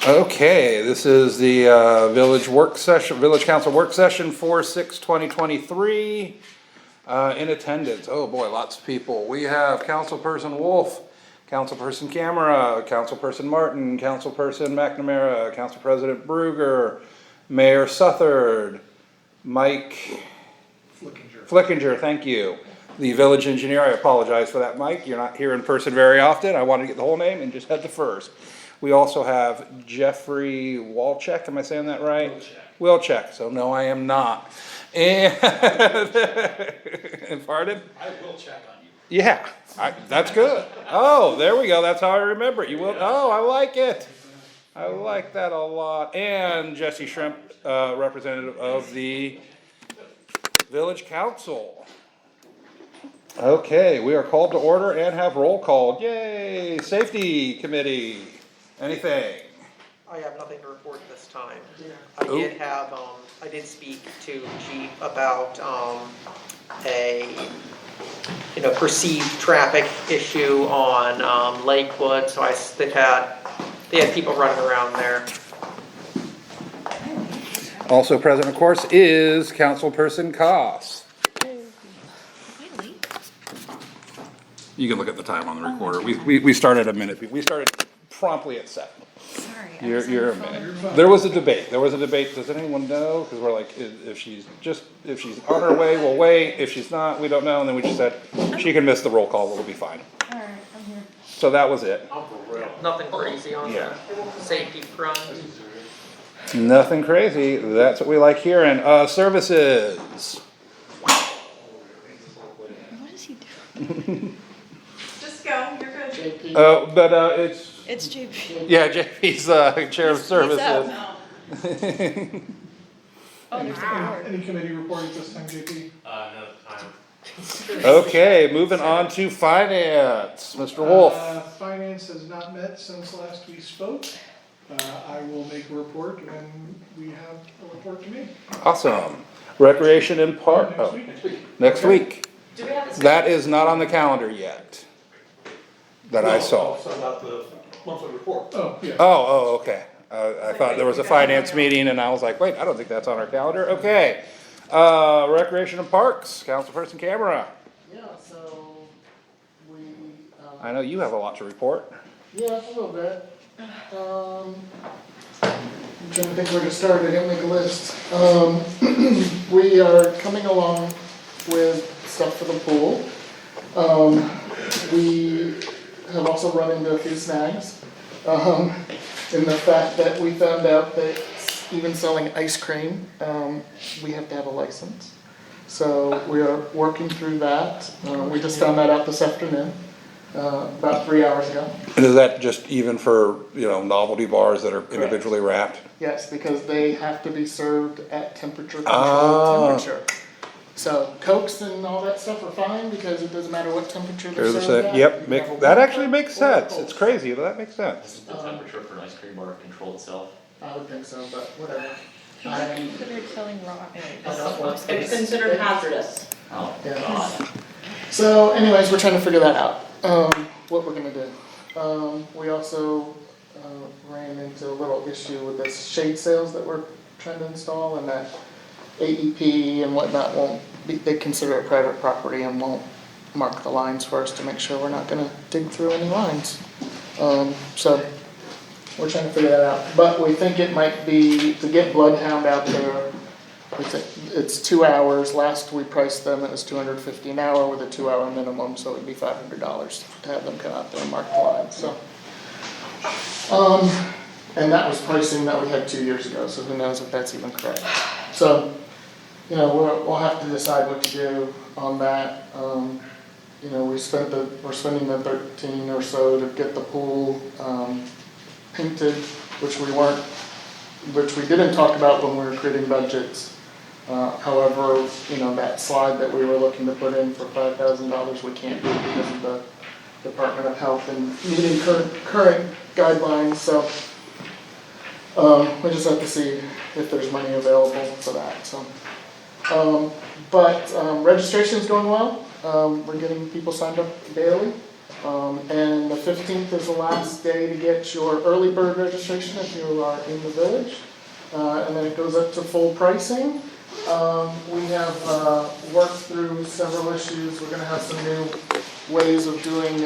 Okay, this is the Village Council work session for 6/2023. In attendance, oh boy, lots of people. We have Councilperson Wolf, Councilperson Camera, Councilperson Martin, Councilperson McNamara, Council President Bruger, Mayor Southard, Mike Flickinger, thank you. The village engineer, I apologize for that, Mike, you're not here in person very often, I wanted to get the whole name and just head to first. We also have Jeffrey Walczek, am I saying that right? Wilczek, so no, I am not. And, pardon? I will check on you. Yeah, that's good. Oh, there we go, that's how I remember it. You will, oh, I like it. I like that a lot. And Jesse Shrimp, representative of the Village Council. Okay, we are called to order and have roll call. Yay, Safety Committee. Anything? I have nothing to report this time. Oh. I did speak to Chief about, a, perceived traffic issue on, Lakewood, so they had people running around there. Also present, of course, is Councilperson Koss. You can look at the time on the recorder. We started a minute, we started promptly at 7. Sorry. You're a minute. There was a debate, does anyone know? Cause we're like, if she's on her way, we'll wait, if she's not, we don't know, and then we just said, she can miss the roll call, it'll be fine. Alright, I'm here. So that was it. Nothing crazy on the safety front. Nothing crazy, that's what we like hearing. Services. What is he doing? Just go, you're good. But It's JP. yeah, JP's chair of He's services. out. Oh, there's the board. Any committee report at this time, JP? No time. Okay, moving on to finance, Mr. Wolf. Finance has not met since last we spoke. I will make a report when we have a report to make. Awesome. Recreation and park, next week. Do we have a That is not on the calendar yet, that I saw. So about the monthly report. Oh, yeah. Oh, okay. I thought there was a finance meeting and I was like, wait, I don't think that's on our calendar. Okay. Recreation and parks, Councilperson Camera. Yeah, so we, I know you have a lot to report. yeah, a little bit. I'm trying to think where to start, I didn't make a list. We are coming along with stuff for the pool. We have also run into a few snags. In the fact that we found out that even selling ice cream, we have to have a license. So we are working through that. We just found that out this afternoon, about 3 hours ago. And is that just even for, novelty bars that are individually wrapped? Yes, because they have to be served at temperature Ah. controlled temperature. So Cokes and all that stuff are fine because it doesn't matter what temperature they're There's served at. Yep, You have a that warm actually makes or a sense. cold. It's crazy, but that makes sense. Is the temperature for an ice cream bar control itself? I would think so, but whatever. Is it considered selling raw? I don't want to- It's considered hazardous. Oh, Yeah. God. So anyways, we're trying to figure that out, what we're gonna do. We also, ran into a little issue with the shade sails that we're trying to install and that AEP and whatnot won't be, they consider it private property and won't mark the lines for us to make sure we're not gonna dig through any lines. So we're trying to figure that out, but we think it might be, to get Bloodhound out there, it's 2 hours, last we priced them, it was $250 an hour with a 2-hour minimum, so it'd be $500 to have them come out there and mark the lines, so. And that was pricing that we had 2 years ago, so who knows if that's even correct. So, we'll have to decide what to do on that. We're spending the 13 or so to get the pool, painted, which we didn't talk about when we were creating budgets. However, that slide that we were looking to put in for $5,000, we can't do because of the Department of Health and meeting current guidelines, so we just have to see if there's money available for that, so. But registration's going well, we're getting people signed up daily. And the 15th is the last day to get your early bird registration if you are in the village. And then it goes up to full pricing. We have worked through several issues. We're gonna have some new ways of doing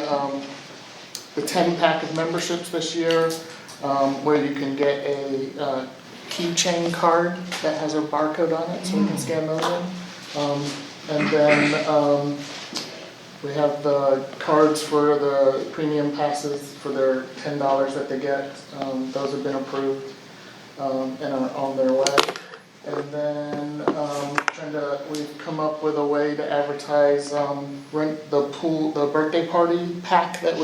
the 10-pack of memberships this year, where you can get a keychain card that has a barcode on it, so we can scan those in. And then we have the cards for the premium passes for their $10 that they get. Those have been approved and are on their way. And then we've come up with a way to advertise rent the pool, the birthday party pack that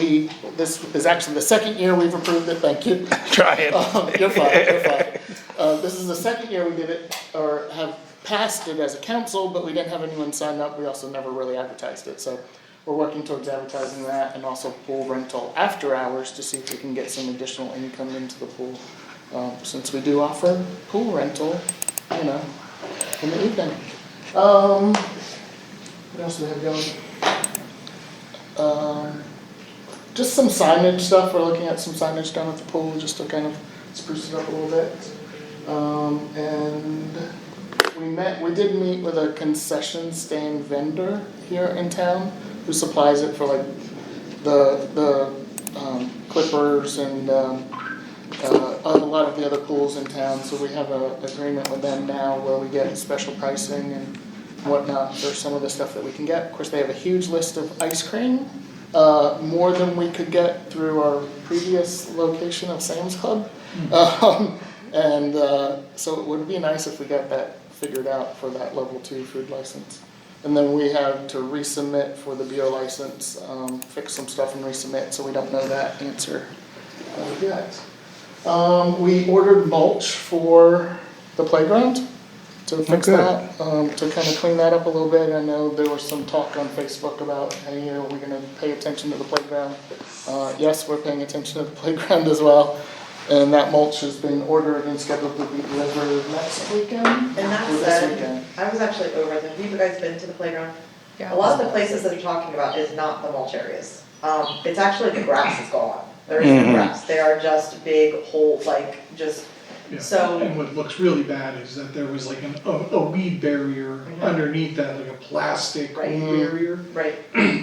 this is actually the second year we've approved it, thank you. Try it. You're fine. This is the second year we did it, or have passed it as a council, but we didn't have anyone sign up. We also never really advertised it, so we're working towards advertising that, and also pool rental after hours to see if we can get some additional income into the pool. Since we do offer pool rental, in the evening. What else do we have going? Just some signage stuff. We're looking at some signage down at the pool just to kind of spruce it up a little bit. And we did meet with a concession stand vendor here in town who supplies it for like the clippers and a lot of the other pools in town. So we have an agreement with them now where we get special pricing and whatnot for some of the stuff that we can get. Of course, they have a huge list of ice cream, more than we could get through our previous location of Sam's Club. So it would be nice if we got that figured out for that level 2 food license. And then we have to resubmit for the BO license, fix some stuff and resubmit, so we don't know that answer yet. We ordered mulch for the playground to fix that, to kind of clean that up a little bit. I know there was some talk on Facebook about, hey, are we gonna pay attention to the playground? Yes, we're paying attention to the playground as well. And that mulch has been ordered and scheduled to be delivered next weekend. And that or this said, weekend. I was actually over there. Have you guys been to the playground? Yeah. A lot of the places that they're talking about is not the mulch areas. It's actually the grass is gone. There is no grass. They are just big holes, Yeah. So- And what looks really bad is that there was like a weed barrier underneath that, like a plastic Right. weed barrier. right.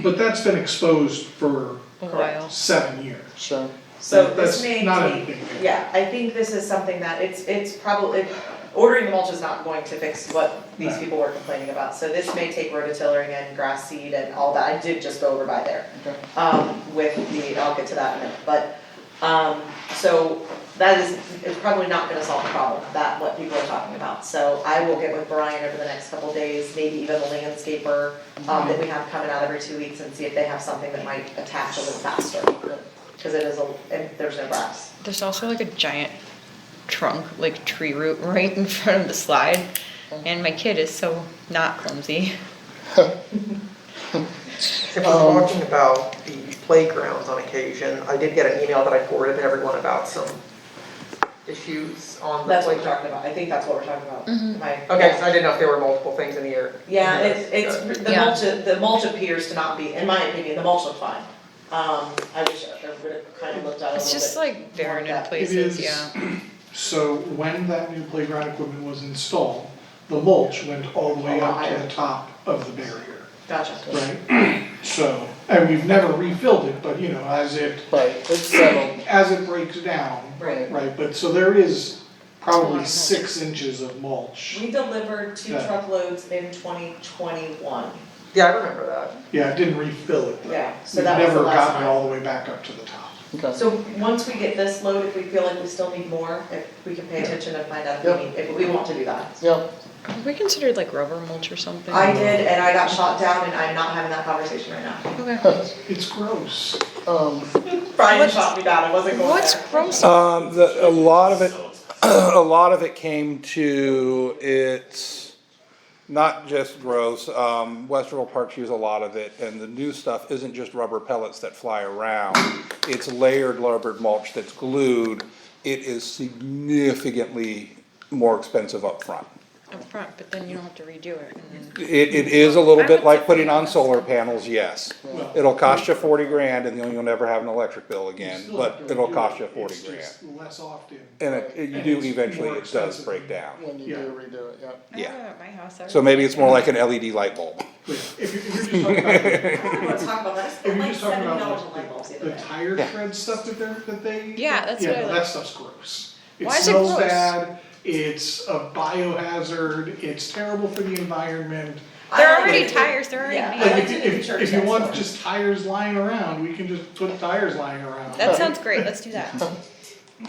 But that's been exposed for A while. 7 years. Sure. So That's this may not a take, big deal. yeah, I think this is something that it's probably, ordering the mulch is not going to fix what these No. people were complaining about. So this may take rototillering and grass seed and all that. I did just go over by there. Okay. I'll get to that in a minute, but, so that is probably not gonna solve the problem, what people are talking about. So I will get with Brian over the next couple of days, maybe even the landscaper, that we have coming out every 2 weeks and see if they have something that might attach a little faster. Cause it is and there's no grass. There's also like a giant trunk, like tree root right in front of the slide. And my kid is so not clumsy. If we're talking about the playgrounds on occasion, I did get an email that I forwarded to everyone about some issues on the That's what we're playground. talking about, I think that's what we're talking about. Am I- Okay, so I didn't know if there were multiple things in the air. Yeah, it's, Yeah. the mulch appears to not be, in my opinion, the mulch looked fine. I wish I would've kind of looked at it a little bit. It's just like barren in more in-depth. places, is. yeah. So when that new playground equipment was installed, the mulch went all the way up to the top of the barrier, Gotcha. right? So, and we've never refilled it, but as it Right, it's settled. breaks down, Right. right, but so there is probably mulch. 6 inches of mulch. We delivered 2 Yeah. truckloads in 2021. Yeah, I remember that. Yeah, it didn't refill it though. Yeah, so We've that was the never last gotten it time. all the way back up to the top. Okay. So once we get this load, if we feel like we still need more, if we can pay attention and find out Yep. if we want to do that. Yep. Have we considered like rubber mulch or something? I did, and I got shot down, and I'm not having that conversation right now. Okay. It's gross. Brian What's- shot me down, I wasn't going there. What's gross? A lot of it came to, it's not just gross, Westerville Parks use a lot of it, and the new stuff isn't just rubber pellets that fly around. It's layered rubber mulch that's glued. It is significantly more expensive up front. up front, but then you don't have to redo it. And then- It is a little I bit would like say putting on yes. solar panels, yes. Well, It'll cost you 40 grand and you'll never have an electric bill you again, still but have to it'll redo cost it. you 40 It's grand. just less often. And you do it's eventually, more it does expensive. break down. When you Yeah. do redo it, yeah. I Yeah. have it at my house. I So would maybe say it's more like that. an LED light bulb. But if you're just talking about, We wanna talk about that, I if spent you're like just talking $70 about on light bulbs the the other day. tire Yeah. tread stuff that they. Yeah, that's what I no, like. that stuff's gross. Why It is it smells gross? bad, it's a biohazard, it's terrible for the environment. They're I like already it. tires, they're already Yeah, made. I Like, like if to you, do the if, church if you next want door. just tires lying around, we can just put tires lying around. That sounds great, let's do that.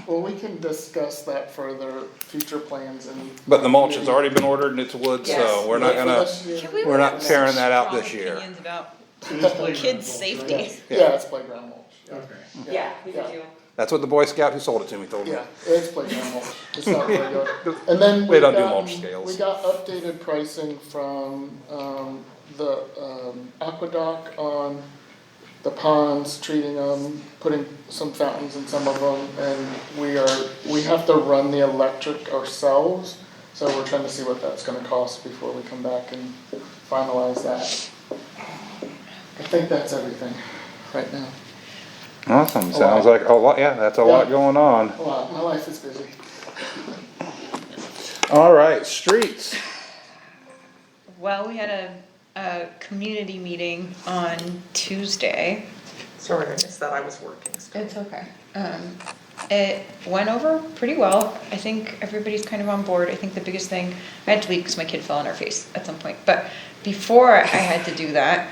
Well, we can discuss that further, future plans and. But the mulch has already been ordered and it's wood, Yes. so we're not gonna, Can we we're not have tearing that out strong this year. opinions about It is playground kids' mulch, right? safety? Yeah, it's playground mulch. Okay. Yeah, we Yeah. could do. That's what the Boy Scout who sold it to me told me. Yeah, it's playground mulch, it's not regular. And then They we don't do got, mulch scales. we got updated pricing from, the, Aqueduct on the ponds, treating them, putting some fountains in some of them, and we have to run the electric ourselves, so we're trying to see what that's gonna cost before we come back and finalize that. I think that's everything right now. Awesome, A sounds lot. like a lot, yeah, that's a lot Yeah. going on. Wow, my life is busy. Alright, streets. Well, we had a community meeting on Tuesday. Sorry, I missed that, I was working still. It's okay. It went over pretty well. I think everybody's kind of on board. I think the biggest thing, I had to leave because my kid fell on her face at some point. But before I had to do that,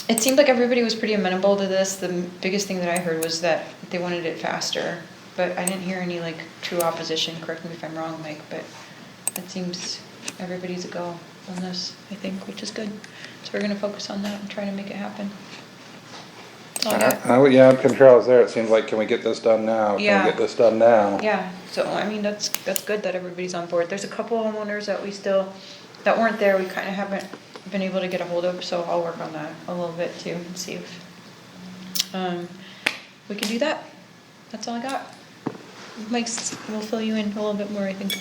it seemed like everybody was pretty amenable to this. The biggest thing that I heard was that they wanted it faster. But I didn't hear any like true opposition. Correct me if I'm wrong, Mike, but it seems everybody's a go on this, I think, which is good. So we're gonna focus on that and try to make it happen. That's all I got. Oh, yeah, controls there, it seems like, can we get this done now? Can Yeah. we get this done now? Yeah, so I mean, that's good that everybody's on board. There's a couple homeowners that that weren't there, we kinda haven't been able to get a hold of, so I'll work on that a little bit too and see if, we can do that. That's all I got. Mike's, will fill you in a little bit more, I think.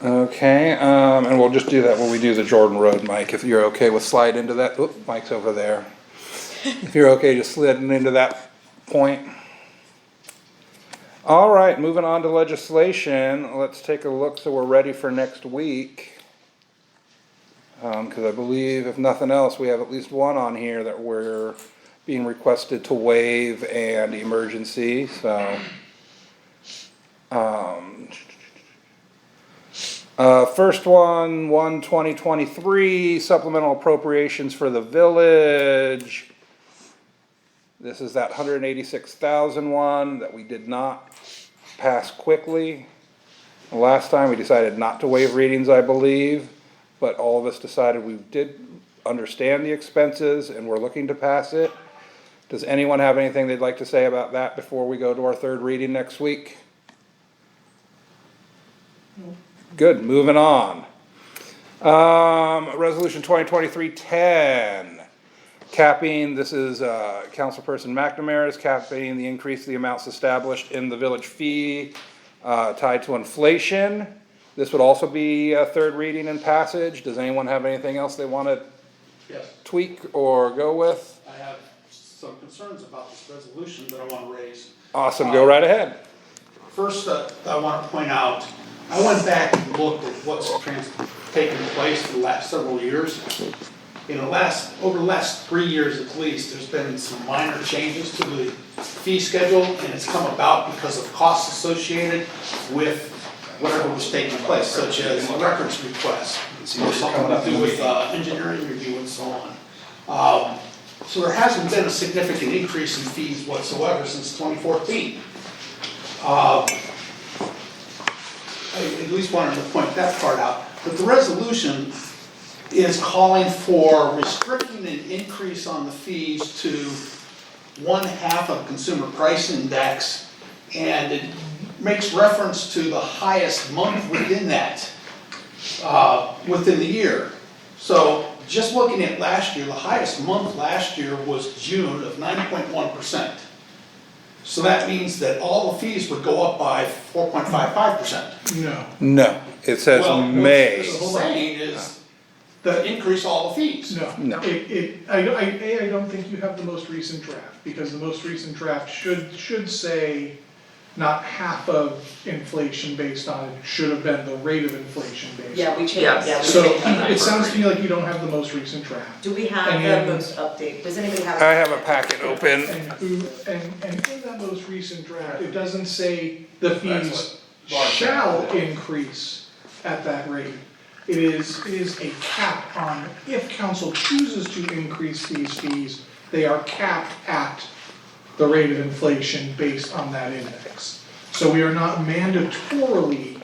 Okay, and we'll just do that when we do the Jordan Road, Mike, if you're okay with slide into that, oop, Mike's over there. If you're okay, just sliding into that point. All right, moving on to legislation, let's take a look so we're ready for next week. Cause I believe if nothing else, we have at least one on here that we're being requested to waive and emergency, so. First one, 1/2023, supplemental appropriations for the village. This is that 186,000 one that we did not pass quickly. Last time we decided not to waive readings, I believe, but all of us decided we did understand the expenses and we're looking to pass it. Does anyone have anything they'd like to say about that before we go to our third reading next week? Good, moving on. Resolution 2023-10, capping, this is, Councilperson McNamara's capping the increase of the amounts established in the village fee, tied to inflation. This would also be a third reading and passage. Does anyone have anything else they wanna Yes, tweak or go with? I have some concerns about this resolution that I want to raise. Awesome, go right ahead. First, I want to point out, I went back and looked at what's taken place in the last several years. Over the last 3 years at least, there's been some minor changes to the fee schedule, and it's come about because of costs associated with whatever was taking place, such as records requests, or something to do with engineering review and so on. So there hasn't been a significant increase in fees whatsoever since 2014. I at least wanted to point that part out, but the resolution is calling for restricting an increase on the fees to 1/2 of consumer price index, and it makes reference to the highest month within that, within the year. So just looking at last year, the highest month last year was June of 9.1%. So that means that all the fees would go up by 4.55%. No. No, it says Well, may. What we're saying is to increase all the fees. No. No. I don't think you have the most recent draft, because the most recent draft should say not half of inflation based on it, should have been the rate of inflation based. Yeah, we changed, Yes. yeah, we So changed that. it sounds to me like you don't have the most recent draft. Do we have And- the most update, does anybody have? I have a packet open. And in that most recent draft, it doesn't say the That's fees what Barb said. shall increase at that rate. It is a cap on, if council chooses to increase these fees, they are capped at the rate of inflation based on that index. So we are not mandatorily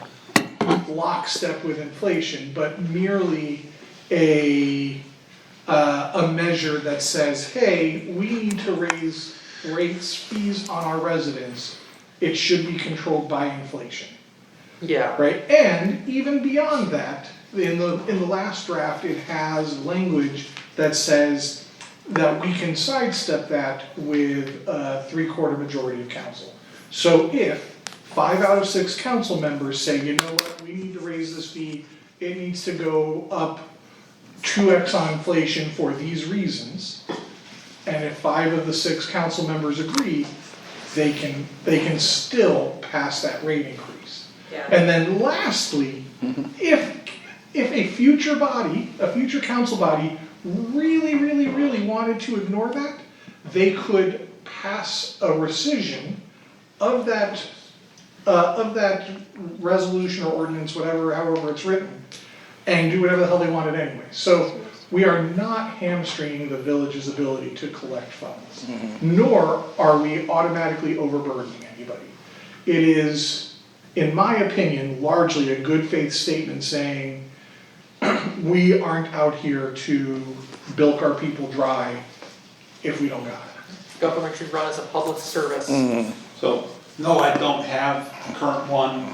lockstep with inflation, but merely a measure that says, hey, we need to raise fees on our residents. It should be controlled by inflation. Yeah, Right, and even beyond that, in the last draft, it has language that says that we can sidestep that with a 3/4 majority of council. So if 5 out of 6 council members say, you know what, we need to raise this fee, it needs to go up 2x on inflation for these reasons, and if 5 of the 6 council members agree, they can still pass that rate increase. Yeah. And then lastly, if a future body, a future council body, really wanted to ignore that, they could pass a rescission of that resolution or ordinance, however it's written, and do whatever the hell they wanted anyway. So we are not hamstringing the village's ability to collect funds, nor are we automatically overburdening anybody. It is, in my opinion, largely a good faith statement saying, we aren't out here to bilk our people dry if we don't got it. government should run as a public service. So, no, I don't have the current one.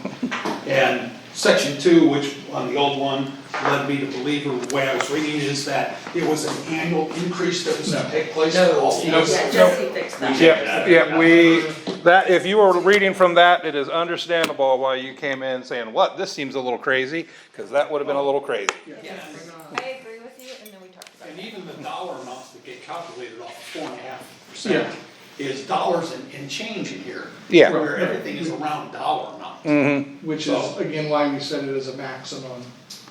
And section 2, which on the old one led me to believe, or the way I was reading, is that it was an annual increase that was to take place for all fees. Yeah, Jesse fixed that. Yeah, if you were reading from that, it is understandable why you came in saying, what, this seems a little crazy, because that would have been a little crazy. I agree with you, and then we talked about And it. even the dollar amounts that get calculated off of Yeah. 4.5% is dollars and change in here. Yeah. Where everything is around dollar amount. Which is, again, why we set it as a maximum,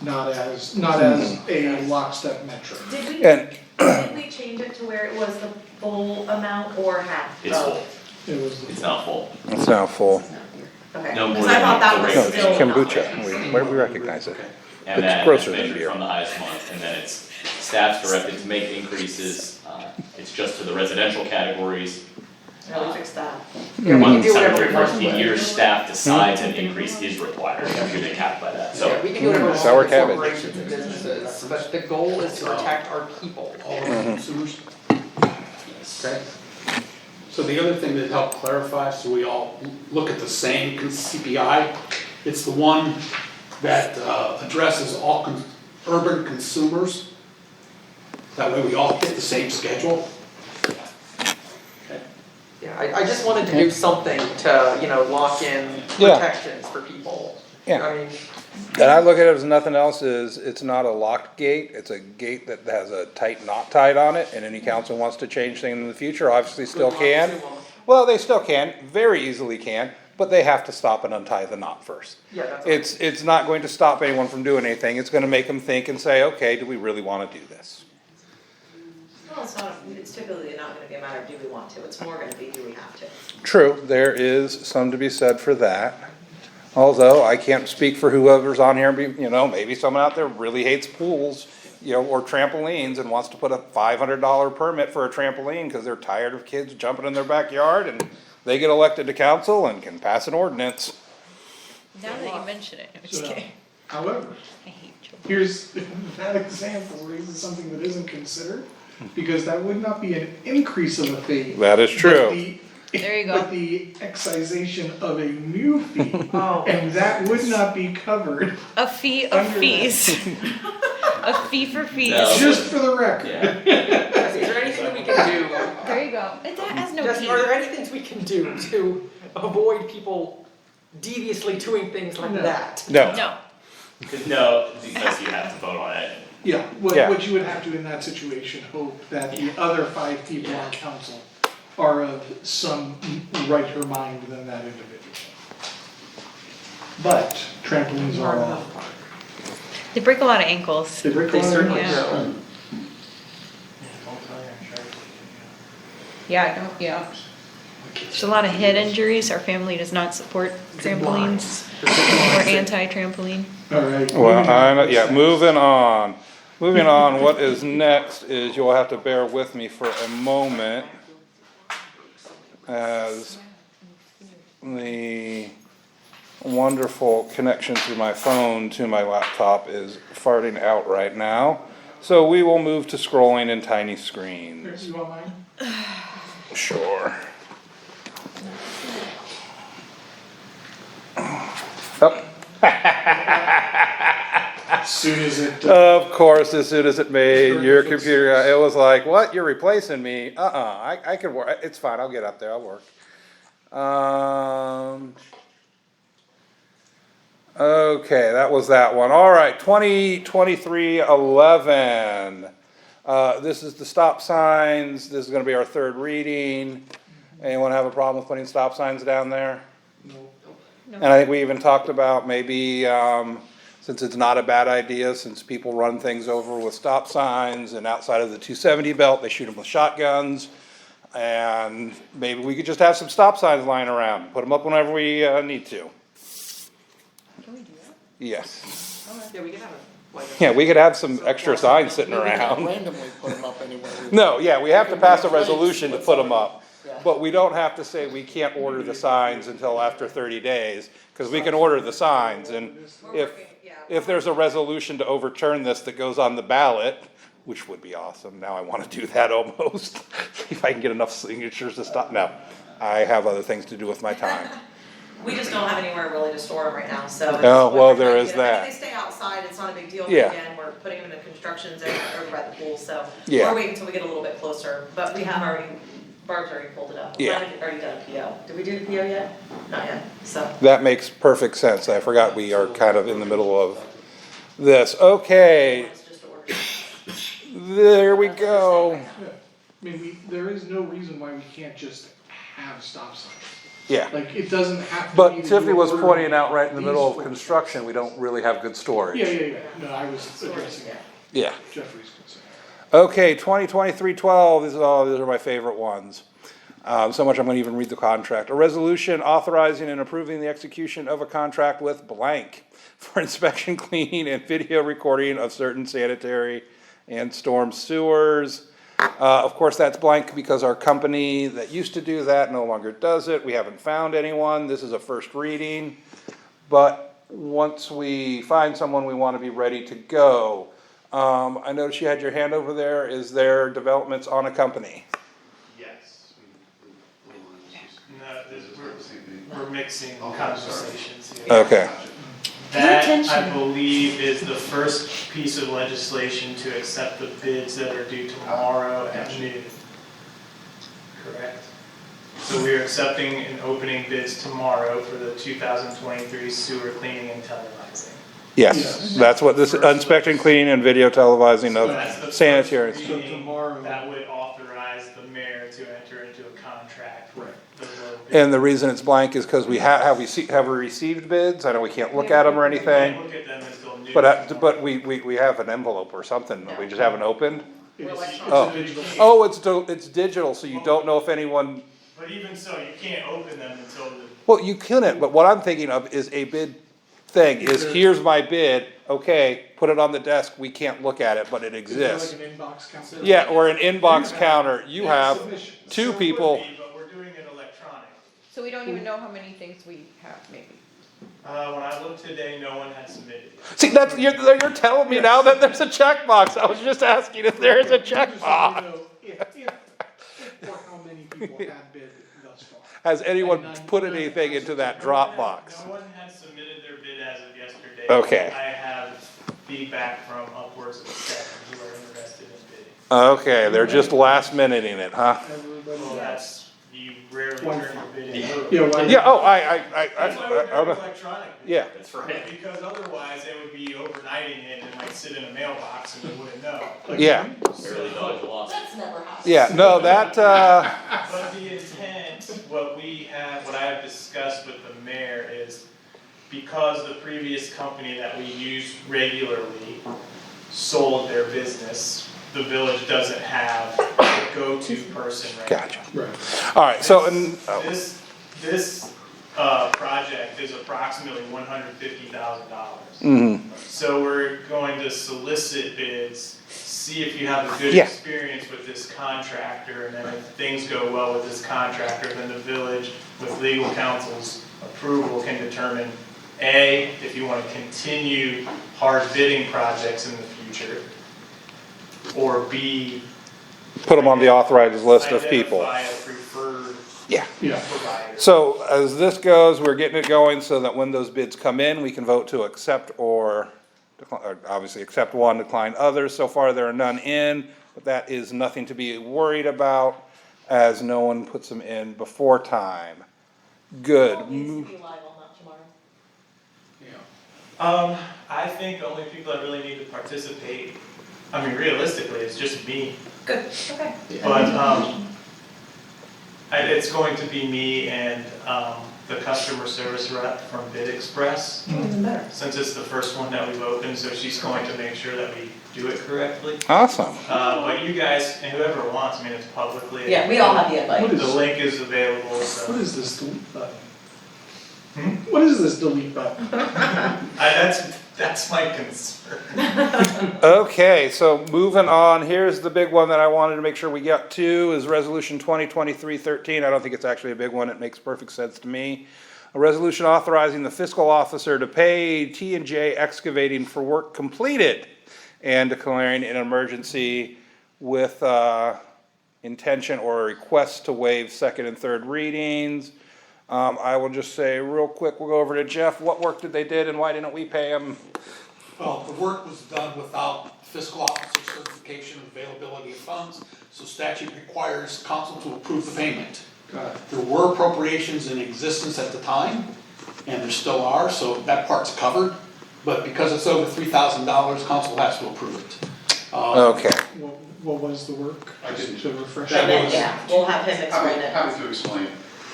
not as a lockstep metric. And, Did we change it to where it was the full amount or half? It's full, It was, it's not full. it's now full. Okay, No more because I thought that than was the No, still. it's kombucha, we recognize it. And It's that grosser is than measured beer. from the highest month, and then it's staff's directed to make increases, it's just to the residential categories. No, we fixed that. Yeah, we can Once do whatever every we want. 14 years, staff decides an increase is required, after they cap by that, Yeah, so. we can do whatever we want Sour with cabbage. corporations and businesses, but the goal is to protect our people. All of our consumers. Okay. So the other thing that helped clarify, so we all look at the same CPI, it's the one that addresses all urban consumers. That way we all get the same schedule. Yeah, I just wanted to do something to, lock in Yeah. protections for people. Yeah. I mean, And I look at it as nothing else, it's not a locked gate, it's a gate that has a tight knot tied on it, and any council wants to change things in the future, obviously still Good luck can. to them. Well, they still can, very easily can, but they have to stop and untie the knot first. Yeah, that's. It's not going to stop anyone from doing anything, it's gonna make them think and say, okay, do we really wanna do this? Well, it's typically not gonna be a matter of do we want to, it's more gonna be do we have to. True, there is some to be said for that. Although I can't speak for whoever's on here, maybe someone out there really hates pools, or trampolines and wants to put a $500 permit for a trampoline because they're tired of kids jumping in their backyard and they get elected to council and can pass an ordinance. Now that you mention it, I'm just So, kidding. however, I hate you. here's, that example raises something that isn't considered, because that would not be an increase of a fee. That is but true. the- There you go. But the excisation of a new fee, Oh. and that would not be covered, A fee of Under that. fees. A fee for fees. No. just for the record. Yeah, Is there anything that we can do? There you go. That has no Jesse, are there any things we can do to avoid people deviously doing things like No. that? No. No. No, because you have to vote on it. Yeah, Yeah. what you would have to in that situation, hope that the other 5 people on council are of some righter mind than that individual. But trampolines are all. They break a lot of ankles. They break They a lot of certainly ankles. Yeah. do. Yeah, I don't, yeah. There's a lot of head injuries. Our family does not support trampolines. We're anti-trampoline. All right. Well, moving on. yeah, moving on. Moving on, what is next is you'll have to bear with me for a moment as the wonderful connection through my phone to my laptop is farting out right now. So we will move to scrolling in tiny Here, screens. you want mine? Sure. Oh. As soon as it, Of course, as soon as it made your computer, it was like, what, you're replacing me? I can work, it's fine, I'll get up there, I'll work. Okay, that was that one, alright, 2023-11. This is the stop signs, this is gonna be our third reading. Anyone have a problem with putting stop signs down there? no, And I think we even talked about maybe, since it's not a bad idea, since people run things over with stop signs and outside of the 270 belt, they shoot them with shotguns. And maybe we could just have some stop signs lying around, put them up whenever we, need to. Can we do that? Yes. Yeah, we can have a, like. Yeah, we could have some extra signs sitting We can't around. randomly put them up anywhere. No, yeah, we have to pass a resolution to put them up. Yeah. But we don't have to say we can't order the signs until after 30 days, because we can order the signs, and if there's a resolution to overturn this that goes on the ballot, which would be awesome, now I wanna do that almost, see if I can get enough signatures to stop, no, I have other things to do with my time. We just don't have anywhere really to store them right now, so. it's Oh, well, what we're there trying is to get 'em. I that. mean, they stay outside, it's not a big deal, but Yeah. again, we're putting them in a construction zone over by the pool, so. Yeah. We're waiting until we get a little bit closer, but we have already, Barb's already pulled it up. Yeah. We've already done a PO. Did we do the PO yet? Not yet, so. That makes perfect sense, I forgot we are kind of in the middle of this, okay, It's just ordered. there we go. yeah. I mean, there is no reason why we can't just have stop signs. Yeah. Like, it doesn't have to be. But that Tiffany you're was ordering pointing out right in the these middle of for- construction, we don't really have good storage. Yeah, no, I was addressing Yeah. Jeffrey's concern. Okay, 2023-12, these are my favorite ones. So much I'm gonna even read the contract. A resolution authorizing and approving the execution of a contract with blank for inspection, cleaning, and video recording of certain sanitary and storm sewers. Of course, that's blank because our company that used to do that no longer does it. We haven't found anyone. This is a first reading. But once we find someone, we wanna be ready to go. I noticed you had your hand over there. Is there developments on a company? Yes. No, we're mixing conversations here. Okay, That, I believe, is the first piece of legislation to accept the bids that are due tomorrow at noon. Correct? So we are accepting and opening bids tomorrow for the 2023 sewer cleaning and televising. yes, that's what this, inspecting, cleaning, and video televising So that's the of first sanitary. So tomorrow- That would authorize the mayor to enter into a contract with the low bid. And the reason it's blank is because we have we received bids? I know we can't look at them or We can't anything, look at them until noon. but we have an envelope or something, that we just haven't opened? It's Oh. a digital. Oh, it's digital, so you don't know if anyone, But even so, you can't open them until the, well, you couldn't, but what I'm thinking of is a bid thing, is here's my bid, okay, put it on the desk, we can't look at it, but it Is there exists. like an inbox counter? Yeah, or an inbox counter, you Yeah, have submission. two would people, be, but we're doing it electronic. So we don't even know how many things we have, maybe. When I looked today, no one had submitted. see, that's, you're telling me now that there's a checkbox, I was just asking if there is a Just so you checkbox. know if or how many people have bid thus far. Has anyone put anything into that Dropbox? No one had submitted their bid as of yesterday. Okay. I have feedback from upwards of 7 who are interested in bidding. Okay, they're just last minuting it, huh? Everybody Well, else. that's, you rarely One turn your bid in. Yeah, why? Yeah, oh, That's why we're doing electronic. yeah. That's right. Because otherwise, they would be overnighting it and might sit in a mailbox and we wouldn't know. Yeah, Barely dodged a loss. That's never happened. yeah, no, that, But the intent, what I have discussed with the mayor is because the previous company that we use regularly sold their business, the village doesn't have a go-to person right now. gotcha. Right. All right, so, and, This project is approximately $150,000. So we're going to solicit bids, see if you have a good Yeah. experience with this contractor, and then if things go well with this contractor, then the village, with legal counsel's approval, can determine, A, if you want to continue hard bidding projects in the future, or B, put them on the authorized list of people. identify a preferred Yeah. Yeah. provider. So as this goes, we're getting it going so that when those bids come in, we can vote to accept or obviously accept one, decline others. So far, there are none in, but that is nothing to be worried about as no one puts them in before time. Good. What needs to be live on that tomorrow? I think the only people that really need to participate, I mean, realistically, it's just me. Good, okay. But, it's going to be me and, the customer service rep from Bid Express, Even better. since it's the first one that we've opened, so she's going to make sure that we do it correctly. Awesome. But you guys, and whoever wants, I mean, it's publicly. Yeah, we all have the invite. What is- The link is available, What so. is this delete button? What is this delete button? That's my concern. Okay, so moving on, here's the big one that I wanted to make sure we get to, is resolution 2023-13. I don't think it's actually a big one, it makes perfect sense to me. A resolution authorizing the fiscal officer to pay T&J Excavating for work completed and declaring an emergency with intention or a request to waive second and third readings. I will just say real quick, we'll go over to Jeff, what work did they did and why didn't we pay them? Well, the work was done without fiscal officer certification of availability of funds, so statute requires council to approve the payment. Got it. There were appropriations in existence at the time, and there still are, so that part's covered. But because it's over $3,000, council has to approve it. Okay. What was the work? I didn't- To refresh. That And then, was- yeah, we'll have him explain it. Happy to explain.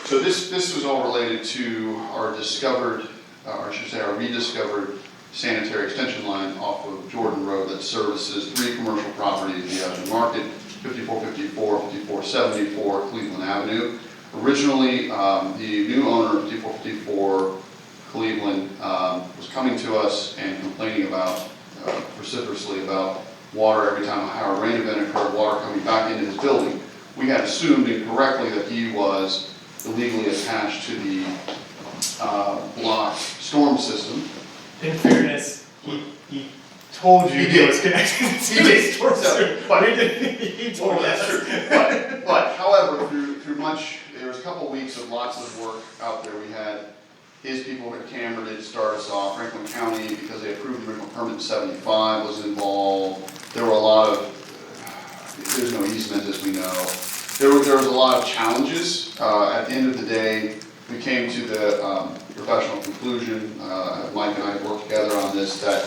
So this was all related to our discovered, or I should say our rediscovered sanitary extension line off of Jordan Road that services 3 commercial properties, the Ashley Market, 5454, 5474 Cleveland Avenue. Originally, the new owner of 5454 Cleveland was coming to us and complaining about, vociferously about water every time a higher rain event occurred, water coming back into his building. We had assumed incorrectly that he was illegally attached to the block storm system. In fairness, he told you He he did. was connected to He did. the storm So, sewer. but- He told That's us. true. But however, through much, there was a couple weeks of lots of work out there. We had his people at Cameron did start us off. Franklin County, because they approved the original permit in 75, was involved. There were a lot of, there's no easement as we know. There was a lot of challenges. At the end of the day, we came to the professional conclusion, Mike and I worked together on this, that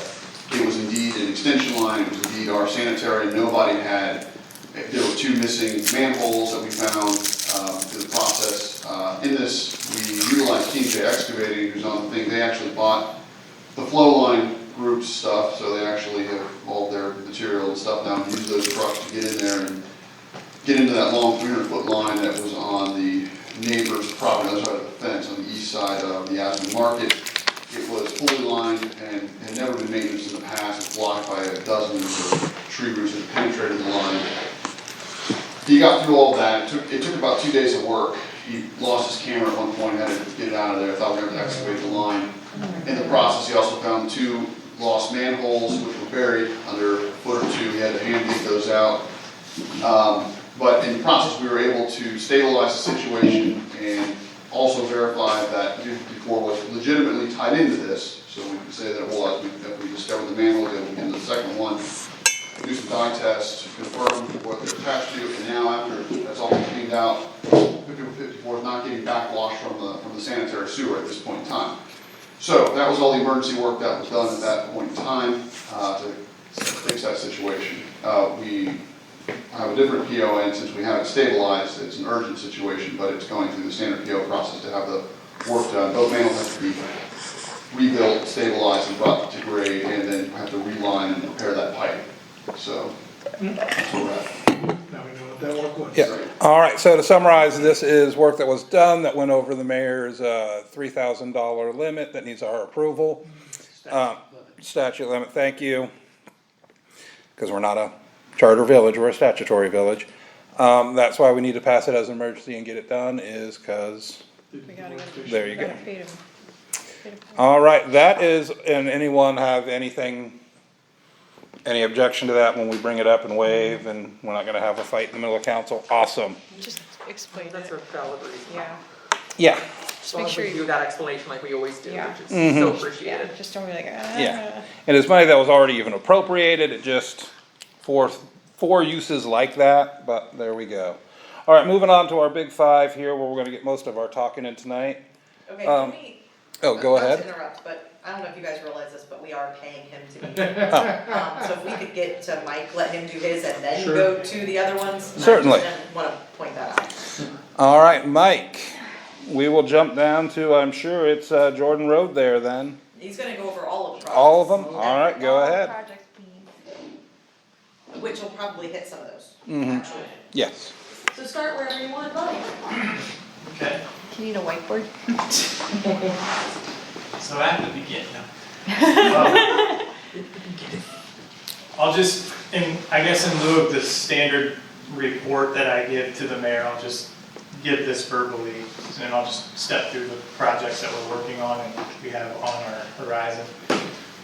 it was indeed an extension line, it was indeed our sanitary, nobody had, there were 2 missing manholes that we found through the process. In this, we utilized T&J Excavating, who's on the thing, they actually bought the flow line group stuff, so they actually have all their material and stuff now, and use those trucks to get in there and get into that long 300-foot line that was on the neighbor's property, on the other side of the fence, on the east side of the Aspen Market. It was fully lined and had never been maintenance in the past. It's blocked by dozens of tree roots that penetrated the line. He got through all that. It took about 2 days of work. He lost his camera at one point, had to get it out of there. Thought we were going to excavate the line. In the process, he also found 2 lost manholes, which were buried under a foot or 2. He had to hand dig those out. But in the process, we were able to stabilize the situation and also verify that before was legitimately tied into this. So we can say that it was. We discovered the manhole, we get into the second one, do some dye tests, confirm what they're attached to, and now after that's all been cleaned out, 54 getting backwash from the sanitary sewer at this point in time. So that was all the emergency work that was done at that point in time to fix that situation. We have a different PO, and since we have it stabilized, it's an urgent situation, but it's going through the standard PO process to have the work done. Both manholes have to be rebuilt, stabilized, and brought to grade, and then have to reline and repair that pipe. So that's where we're at. Now we know what that work was. Yeah, all right, so to summarize, this is work that was done that went over the mayor's $3,000 limit that needs our approval. Statute limit, thank you. Because we're not a charter village, we're a statutory village. That's why we need to pass it as an emergency and get it done, is because, We gotta get there you go. gotta feed 'em. All right, that is, and anyone have anything, any objection to that when we bring it up and waive, and we're not gonna have a fight in the middle of council? Awesome. Just explain That's it, a valid reason. yeah, Yeah, As just long make as sure we do you, that explanation like we always do, Yeah. which is so appreciated. yeah, just don't be like, yeah. And it's money that was already even appropriated, it just, for uses like that, but there we go. All right, moving on to our big five here, where we're gonna get most of our talking in tonight. Okay, Um, can we? Oh, go Not to ahead. interrupt, but I don't know if you guys realize this, but we are paying him to be here. So if we could get to Mike, let him do his and then Sure. go to the other ones. Certainly. I just wanna point that out. All right, Mike, we will jump down to, I'm sure it's Jordan Road there then. He's gonna go over all of the projects. All of them? All right, go ahead. Which will probably hit some of those, Mhm. actually. Yes. So start wherever you want, buddy. Okay, do you need a whiteboard? so at the beginning, no. I'll just, I guess in lieu of the standard report that I give to the mayor, I'll just give this verbally, and I'll just step through the projects that we're working on and we have on our horizon.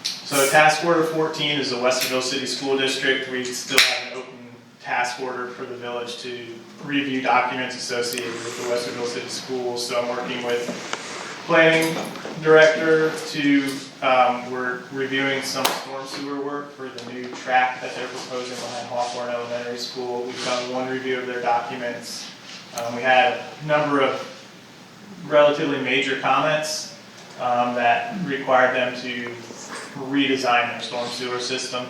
So task order 14 is the Westerville City School District. We still have an open task order for the village to review documents associated with the Westerville City Schools. So I'm working with planning director to, we're reviewing some storm sewer work for the new track that they're proposing behind Hawthorne Elementary School. We've done one review of their documents. We had a number of relatively major comments that required them to redesign their storm sewer system.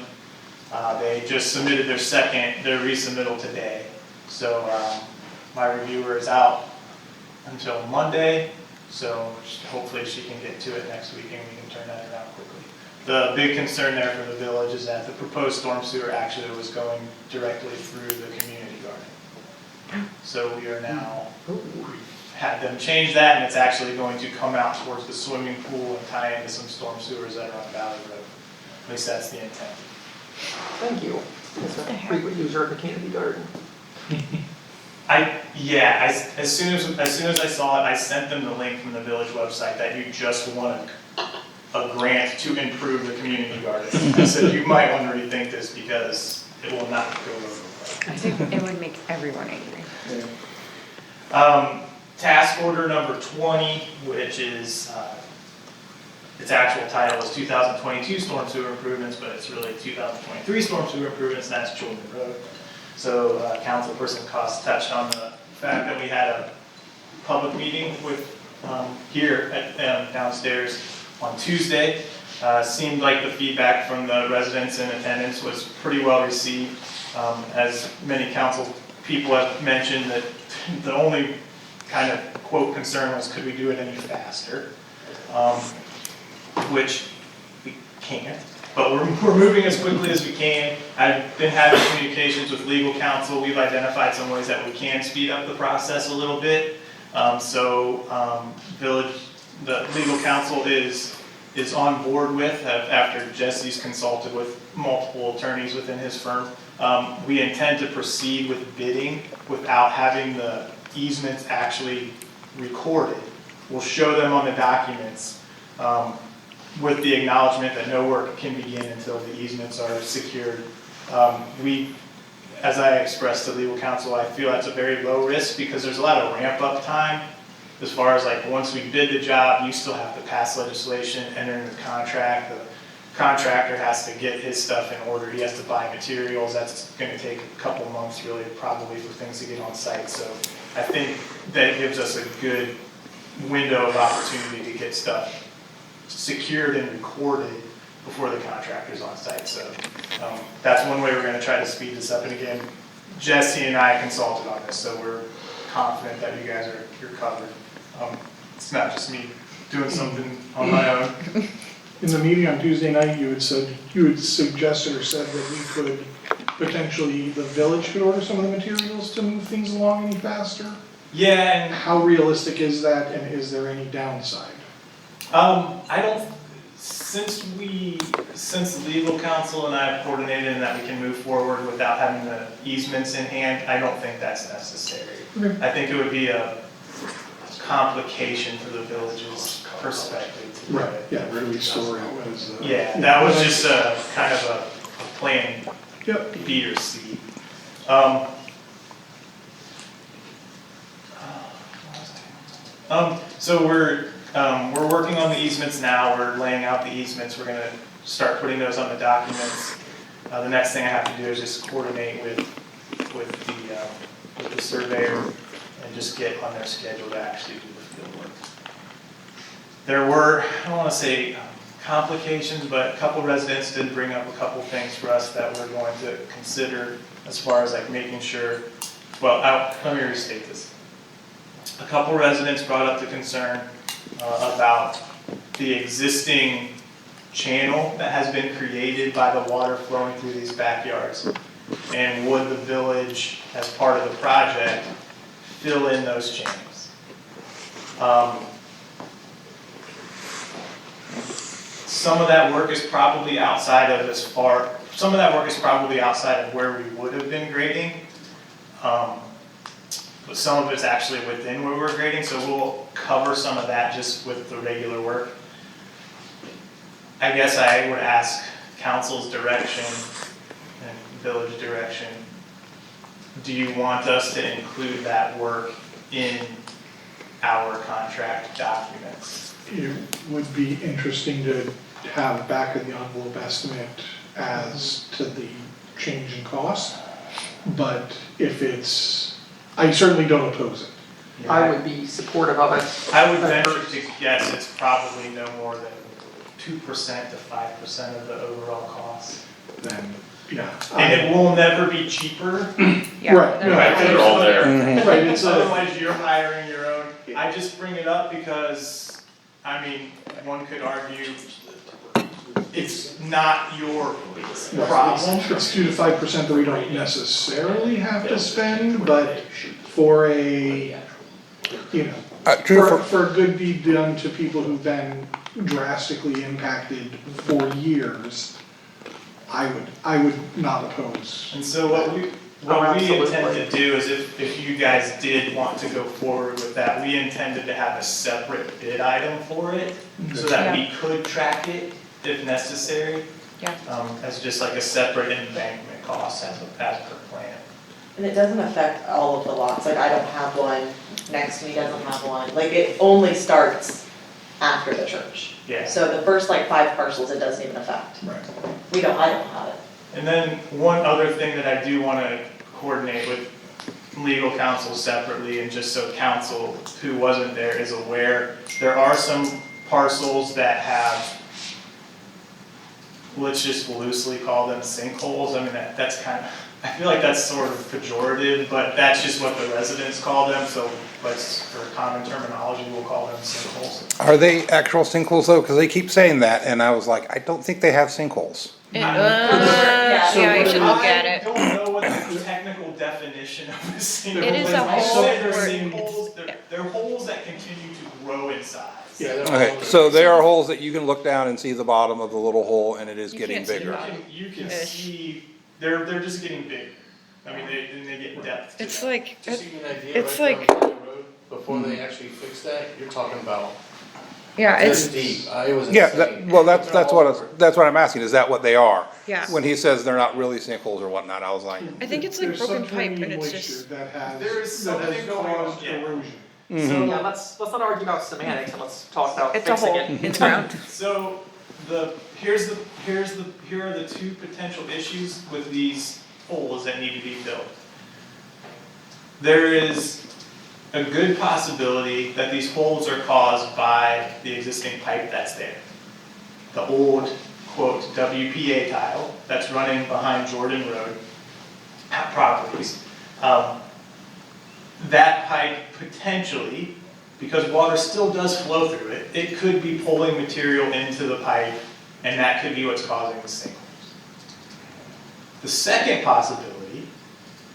They just submitted their resubmittal today. So my reviewer is out until Monday, so hopefully she can get to it next week and we can turn that around quickly. The big concern there for the village is that the proposed storm sewer actually was going directly through the community garden. So we are now, we've had them change that, and it's actually going to come out towards the swimming pool and tie into some storm sewers that are on Valley Road. At least that's the intent. Thank you. As a frequent user of the community garden. As soon as I saw it, I sent them the link from the village website that you just won a grant to improve the community garden. I said, you might want to rethink this because it will not go over. I think it would make everyone angry. Task order number 20, which is, its actual title is 2022 storm sewer improvements, but it's really 2023 storm sewer improvements, and that's Children Road. So Councilperson Cost touched on the fact that we had a public meeting with, here at downstairs on Tuesday. Seemed like the feedback from the residents in attendance was pretty well received. As many council people have mentioned, that the only kind of quote concern was, could we do it any faster? Which we can't, but we're moving as quickly as we can. I've been having communications with legal counsel. We've identified some ways that we can speed up the process a little bit. The legal counsel is on board with, after Jesse's consulted with multiple attorneys within his firm. We intend to proceed with bidding without having the easements actually recorded. We'll show them on the documents with the acknowledgement that no work can begin until the easements are secured. As I expressed to legal counsel, I feel that's a very low risk because there's a lot of ramp up time. As far as like once we bid the job, you still have to pass legislation, enter into the contract, contractor has to get his stuff in order, he has to buy materials, that's gonna take a couple months really, probably for things to get on site, so I think that gives us a good window of opportunity to get stuff secured and recorded before the contractor's on site, so that's one way we're gonna try to speed this up, and again, Jesse and I consulted on this, so we're confident that you guys you're covered. It's not just me doing something on my own. In the meeting on Tuesday night, you had suggested or said that we could potentially, the village could order some of the materials to move things along any faster. Yeah, and How realistic is that, and is there any downside? I don't, since legal counsel and I have coordinated and that we can move forward without having the easements in hand, I don't think that's necessary. Okay. I think it would be a complication for the village's perspective to do Right, it. yeah, where do we store it, what is the? Yeah, that was just a kind of a plan Yep, B or C. So we're working on the easements now, we're laying out the easements, we're gonna start putting those on the documents. The next thing I have to do is just coordinate with the surveyor and just get on their schedule to actually do the field work. There were, I don't wanna say complications, but a couple residents did bring up a couple things for us that we're going to consider as far as like making sure, well, let me restate this. A couple residents brought up the concern about the existing channel that has been created by the water flowing through these backyards. And would the village, as part of the project, fill in those channels? Some of that work is probably outside of where we would have been grading. But some of it's actually within where we're grading, so we'll cover some of that just with the regular work. I guess I would ask council's direction and village direction. Do you want us to include that work in our contract documents? it would be interesting to have back of the envelope estimate as to the change in cost, but if it's, I certainly don't oppose it. I would be supportive of it. I would venture to guess it's probably no more than 2% to 5% of the overall cost. Then, yeah. And it will never be cheaper. Yeah. Right, no, Right, they're all there. Right, it's a, Otherwise, you're hiring your own. I just bring it up because, I mean, one could argue it's not your problem. it's 2 to 5% that we don't necessarily have to spend, but for a, you know, for a good deed done to people who've been drastically impacted for years, I would not oppose. And so what we intend to do is if you guys did want to go forward with that, we intended to have a separate bid item for it so that we could track it if necessary. Yeah. As just like a separate embankment cost as per plan. And it doesn't affect all of the lots, like I don't have one, next to me doesn't have one, like it only starts after the church. Yeah. So the first like 5 parcels, it doesn't even affect. Right. I don't have it. And then one other thing that I do want to coordinate with legal counsel separately, and just so counsel who wasn't there is aware, there are some parcels that have, let's just loosely call them sinkholes. I mean, that's kind of, I feel like that's sort of pejorative, but that's just what the residents call them, so let's, for common terminology, we'll call them sinkholes. Are they actual sinkholes though? Because they keep saying that, and I was like, I don't think they have sinkholes. Yeah, you should look at I it. don't know what the technical definition of a sinkhole is. It is a I hole say they're where- sinkholes, they're holes that continue to grow in size. Okay, so there are holes that you can look down and see the bottom of the little hole, and it is You getting can't see bigger. You can Ish. see, they're just getting bigger. I mean, they get depth to It's them. like, Just to give you an idea, it's right like- down County Road, before they actually fixed that, you're talking about yeah, this it's, deep. It was Yeah, insane. well, that's They're all over. that's what I'm asking, is that what they are? yeah. When he says they're not really sinkholes or whatnot, I was like, I think it's like There's broken subterranean pipe and it's moisture just, that has, There is that has something going on, caused yeah. erosion. Yeah, let's not argue about semantics and let's talk about it's a fixing hole, it. it's round. So the here are the two potential issues with these holes that need to be filled. There is a good possibility that these holes are caused by the existing pipe that's there. The old, quote, WPA tile that's running behind Jordan Road properties. That pipe potentially, because water still does flow through it, it could be pulling material into the pipe, and that could be what's causing the sinkholes. The second possibility,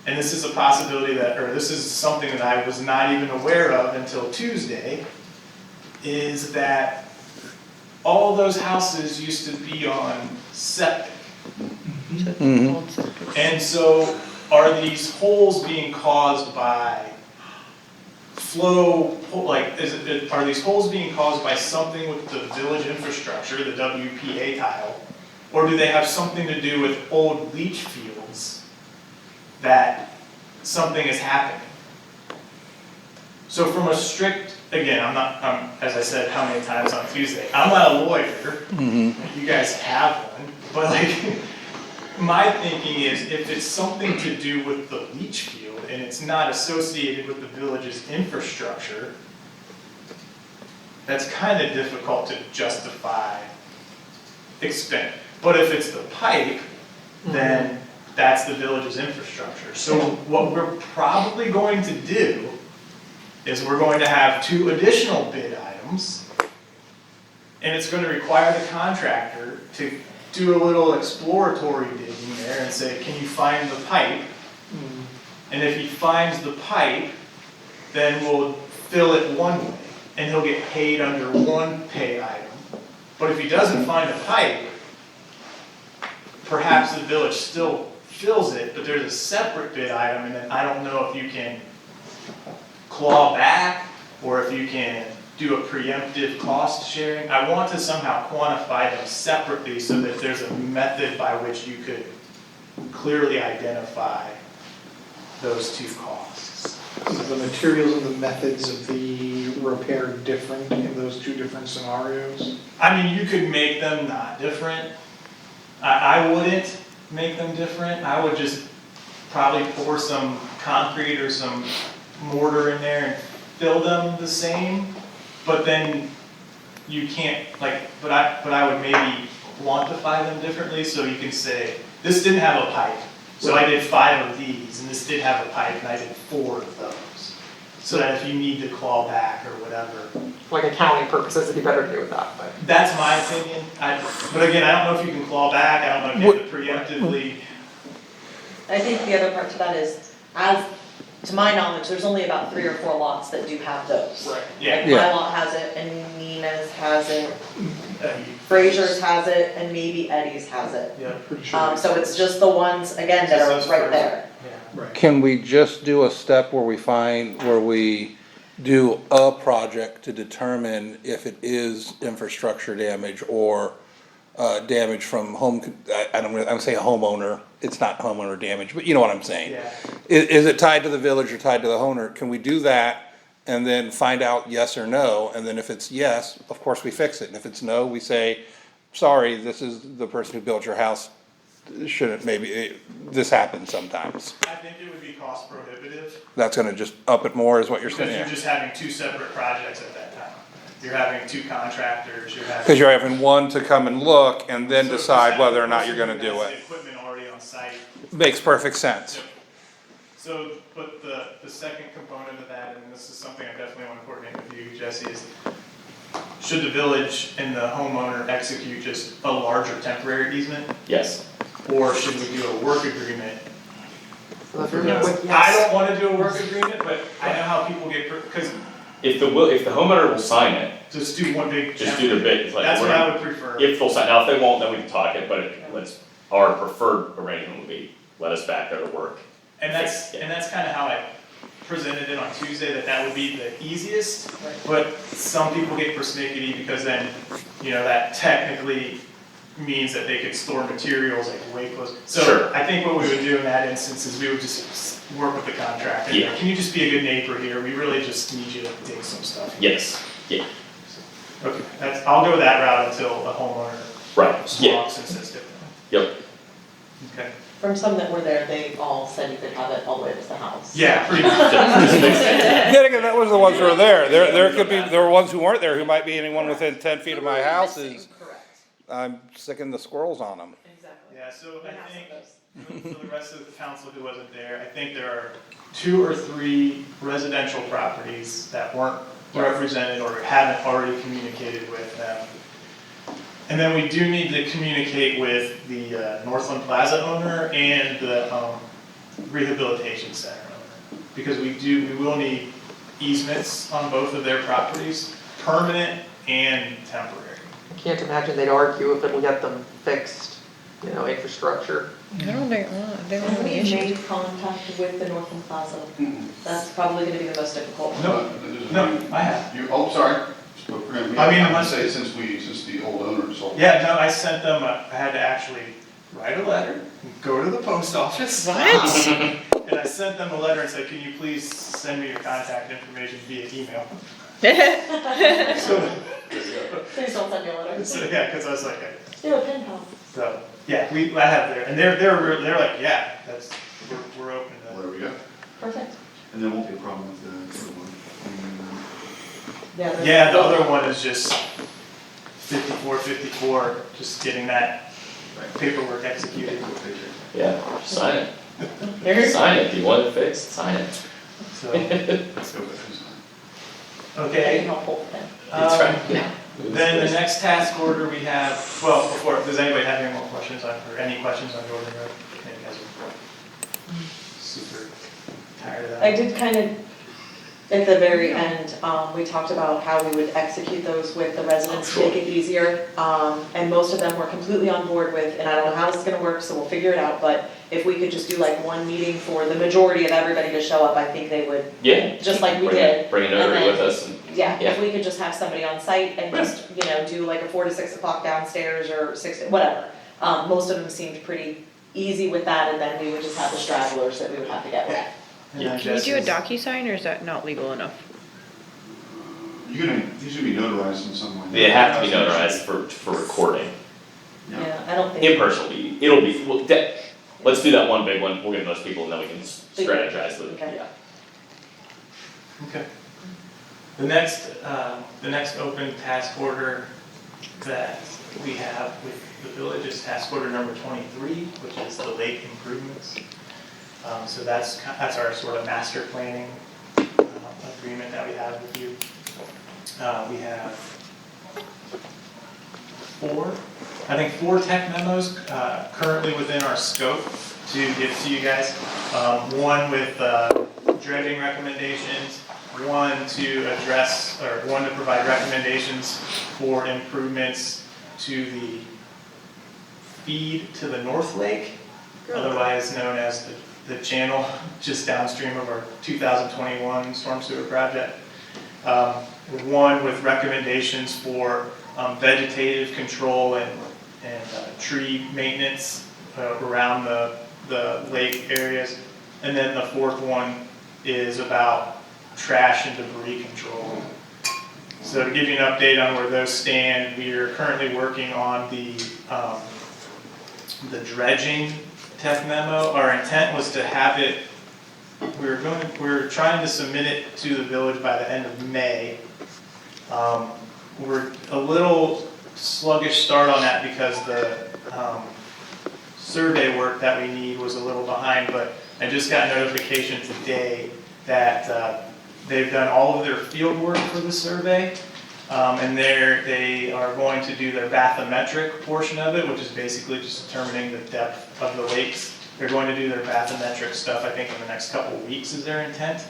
and this is a possibility that, or this is something that I was not even aware of until Tuesday, is that all those houses used to be on septic. Old septic. And so are these holes being caused by flow, like, are these holes being caused by something with the village infrastructure, the WPA tile? Or do they have something to do with old leach fields that something is happening? So from a strict, again, as I said how many times on Tuesday, I'm not a lawyer. You guys have one, but like, my thinking is if it's something to do with the leach field and it's not associated with the village's infrastructure, that's kind of difficult to justify expense. But if it's the pipe, then that's the village's infrastructure. So what we're probably going to do is we're going to have 2 additional bid items, and it's going to require the contractor to do a little exploratory digging there and say, can you find the pipe? And if he finds the pipe, then we'll fill it one way, and he'll get paid under one pay item. But if he doesn't find a pipe, perhaps the village still fills it, but there's a separate bid item, and then I don't know if you can claw back, or if you can do a preemptive cost sharing. I want to somehow quantify them separately so that there's a method by which you could clearly identify those 2 costs. Is the materials and the methods of the repair different in those 2 different scenarios? I mean, you could make them not different. I wouldn't make them different. I would just probably pour some concrete or some mortar in there and fill them the same. But then you can't, like, but I would maybe quantify them differently, so you can say, this didn't have a pipe, so I did 5 of these, and this did have a pipe, and I did 4 of those. So that if you need to claw back or whatever. Like accounting purposes, it'd be better to do it that way. That's my opinion. But again, I don't know if you can claw back, I don't know if you have to preemptively. I think the other part to that is, to my knowledge, there's only about 3 or 4 lots that do have those. Right. Yeah. Like my lot has it, and Nina's has it, Frazier's has it, and maybe Eddie's has it. Yeah. Pretty sure. So it's just the ones, again, that Just are those right first. there. Right. Can we just do a step where we do a project to determine if it is infrastructure damage or damage from I'm gonna say a homeowner, it's not homeowner damage, but you know what I'm saying. Yeah. Is it tied to the village or tied to the owner? Can we do that and then find out yes or no? And then if it's yes, of course we fix it. And if it's no, we say, sorry, this is the person who built your house. Shouldn't, maybe, this happens sometimes. I think it would be cost prohibitive, That's gonna just up it more is what you're because saying. you're just having 2 separate projects at that time. You're having 2 contractors, you're having. Cause you're having one to come and look and then So decide whether or the not you're gonna person do who has it. the equipment already on site. Makes perfect sense. So, but the second component of that, and this is something I definitely want to coordinate with you, Jesse, is should the village and the homeowner execute just a larger temporary easement? Yes. Or should we do a work agreement? So if you're gonna with I yes, don't wanna do a work agreement, but I know how people get, cause If the homeowner will sign it, just do one big. just do the bid, it's like. That's we're what gonna- I would prefer. If they'll sign, now if they won't, then we can talk it, but our preferred arrangement would be, let us back there to work. And that's kinda how I presented it on Tuesday, that would be the easiest. But some people get persnickety because then, that technically means that they could store materials like way close. So Sure. I think what we would do in that instance is we would just work with the contractor. Yeah. Can you just be a good neighbor here? We really just need you to dig some stuff. Yes, yeah. Okay, I'll go that route until a homeowner Right, yeah, locks and system. yep. Okay. From some that were there, they all said you could have it all the way to the house. Yeah, pretty much. Just fix it. Yeah, again, that was the ones who were there. There could be, there were ones who weren't there, who might be anyone within 10 feet of my house is, Correct, I'm sicking the squirrels on them. exactly. Yeah, so We I have think, some of those. for the rest of the council who wasn't there, I think there are 2 or 3 residential properties that weren't represented or haven't already communicated with them. And then we do need to communicate with the Northland Plaza owner and the rehabilitation center owner. Because we will need easements on both of their properties, permanent and temporary. I can't imagine they'd argue if it'll get them fixed, you know, infrastructure. I don't think, they don't have any We've issues. made contact with the Northland Plaza. That's probably gonna be the most difficult. No, no, I have. You, oh, sorry. I mean, I say since the old owner sold. Yeah, no, I sent them, I had to actually write a letter, go to the post office. What? And I sent them a letter and said, can you please send me your contact information via email? So, Please don't send me a letter. so, yeah, cause I was like, Do a pen pal. so, yeah, I have their, and they're like, yeah, we're open Well, to. there we go. Perfect. And there won't be a problem with the other one. Yeah, the other one is just 54, just getting that paperwork executed. Yeah, sign it. Sign it, if you want it fixed, sign it. So, Let's go with this. I okay. can help hold it in. That's right. Then the next task order we have, well, before, does anybody have any more questions on, or any questions on Jordan Road? You guys are super tired of that. I did kind of, at the very end, we talked about how we would execute those with the residents to make it easier. And most of them were completely on board with, and I don't know how this is gonna work, so we'll figure it out, but if we could just do like one meeting for the majority of everybody to show up, I think they would, Yeah. just like we Bring did. Bring a notary And then- with us and, Yeah, Yeah. if we could just have somebody on site and just, you know, do like a 4 to 6 o'clock downstairs or 6, whatever. Most of them seemed pretty easy with that, and then we would just have the stragglers that we would have to get with. And then Can you do a Jesse's- DocuSign or is that not legal enough? These should be notarized in some way. they have to be notarized for recording. Yeah, I don't think. In person it'll be, well, let's do that one big one, we'll get most people and then we can strategize with it, Okay. yeah. Okay. The next open task order that we have with the village is task order number 23, which is the lake improvements. So that's our sort of master planning agreement that we have with you. We have 4 tech memos currently within our scope to give to you guys. One with dredging recommendations, one to address, or one to provide recommendations for improvements to the feed to the North Lake, otherwise known as the channel just downstream of our 2021 storm sewer project. One with recommendations for vegetative control and tree maintenance around the lake areas. And then the 4th one is about trash and debris control. So to give you an update on where those stand, we are currently working on the dredging tech memo. Our intent was to have it, we're trying to submit it to the village by the end of May. We're a little sluggish start on that because the survey work that we need was a little behind, but I just got notification today that they've done all of their field work for the survey, and they are going to do their bathymetric portion of it, which is basically just determining the depth of the lakes. They're going to do their bathymetric stuff, I think, in the next couple of weeks is their intent.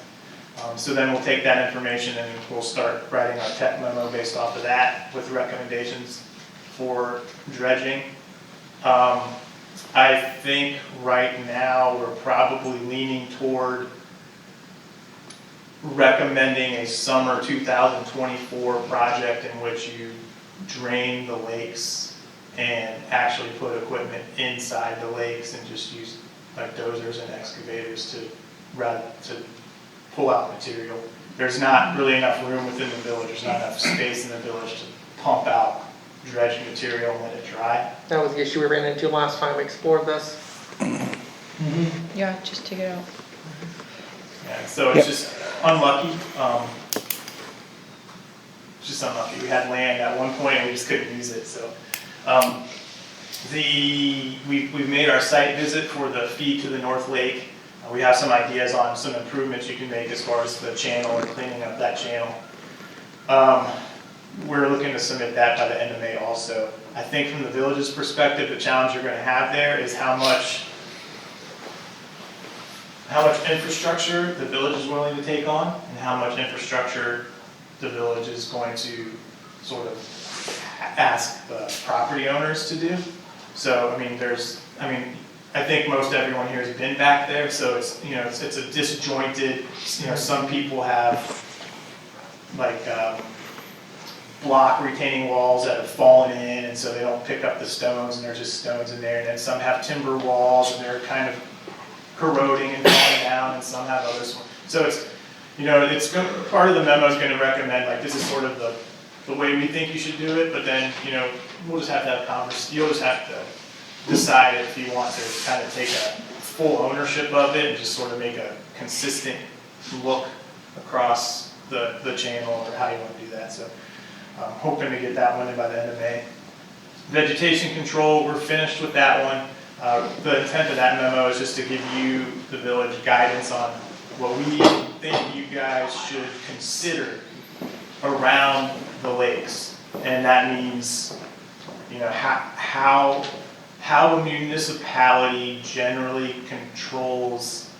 So then we'll take that information and we'll start writing our tech memo based off of that with recommendations for dredging. I think right now we're probably leaning toward recommending a summer 2024 project in which you drain the lakes and actually put equipment inside the lakes and just use like dozers and excavators to pull out material. There's not really enough room within the village, there's not enough space in the village to pump out dredged material and let it dry. That was the issue we ran into last time we explored this. Yeah, just take it out. Yeah, so it's just unlucky. It's just unlucky. We had land at one point and we just couldn't use it, so. We've made our site visit for the feed to the North Lake. We have some ideas on some improvements you can make as far as the channel or cleaning up that channel. We're looking to submit that by the end of May also. I think from the village's perspective, the challenge you're gonna have there is how much infrastructure the village is willing to take on and how much infrastructure the village is going to sort of ask the property owners to do. So, I think most everyone here has been back there, so it's, it's a disjointed, some people have like, block retaining walls that have fallen in, and so they don't pick up the stones, and there's just stones in there, and then some have timber walls, and they're kind of corroding and falling down, and some have others. So it's, part of the memo is gonna recommend, like, this is sort of the way we think you should do it, but then, we'll just have to have conversation. You'll just have to decide if you want to kind of take a full ownership of it and just sort of make a consistent look across the channel or how you want to do that. So I'm hoping to get that one in by the end of May. Vegetation control, we're finished with that one. The intent of that memo is just to give you, the village, guidance on what we think you guys should consider around the lakes. And that means, how a municipality generally controls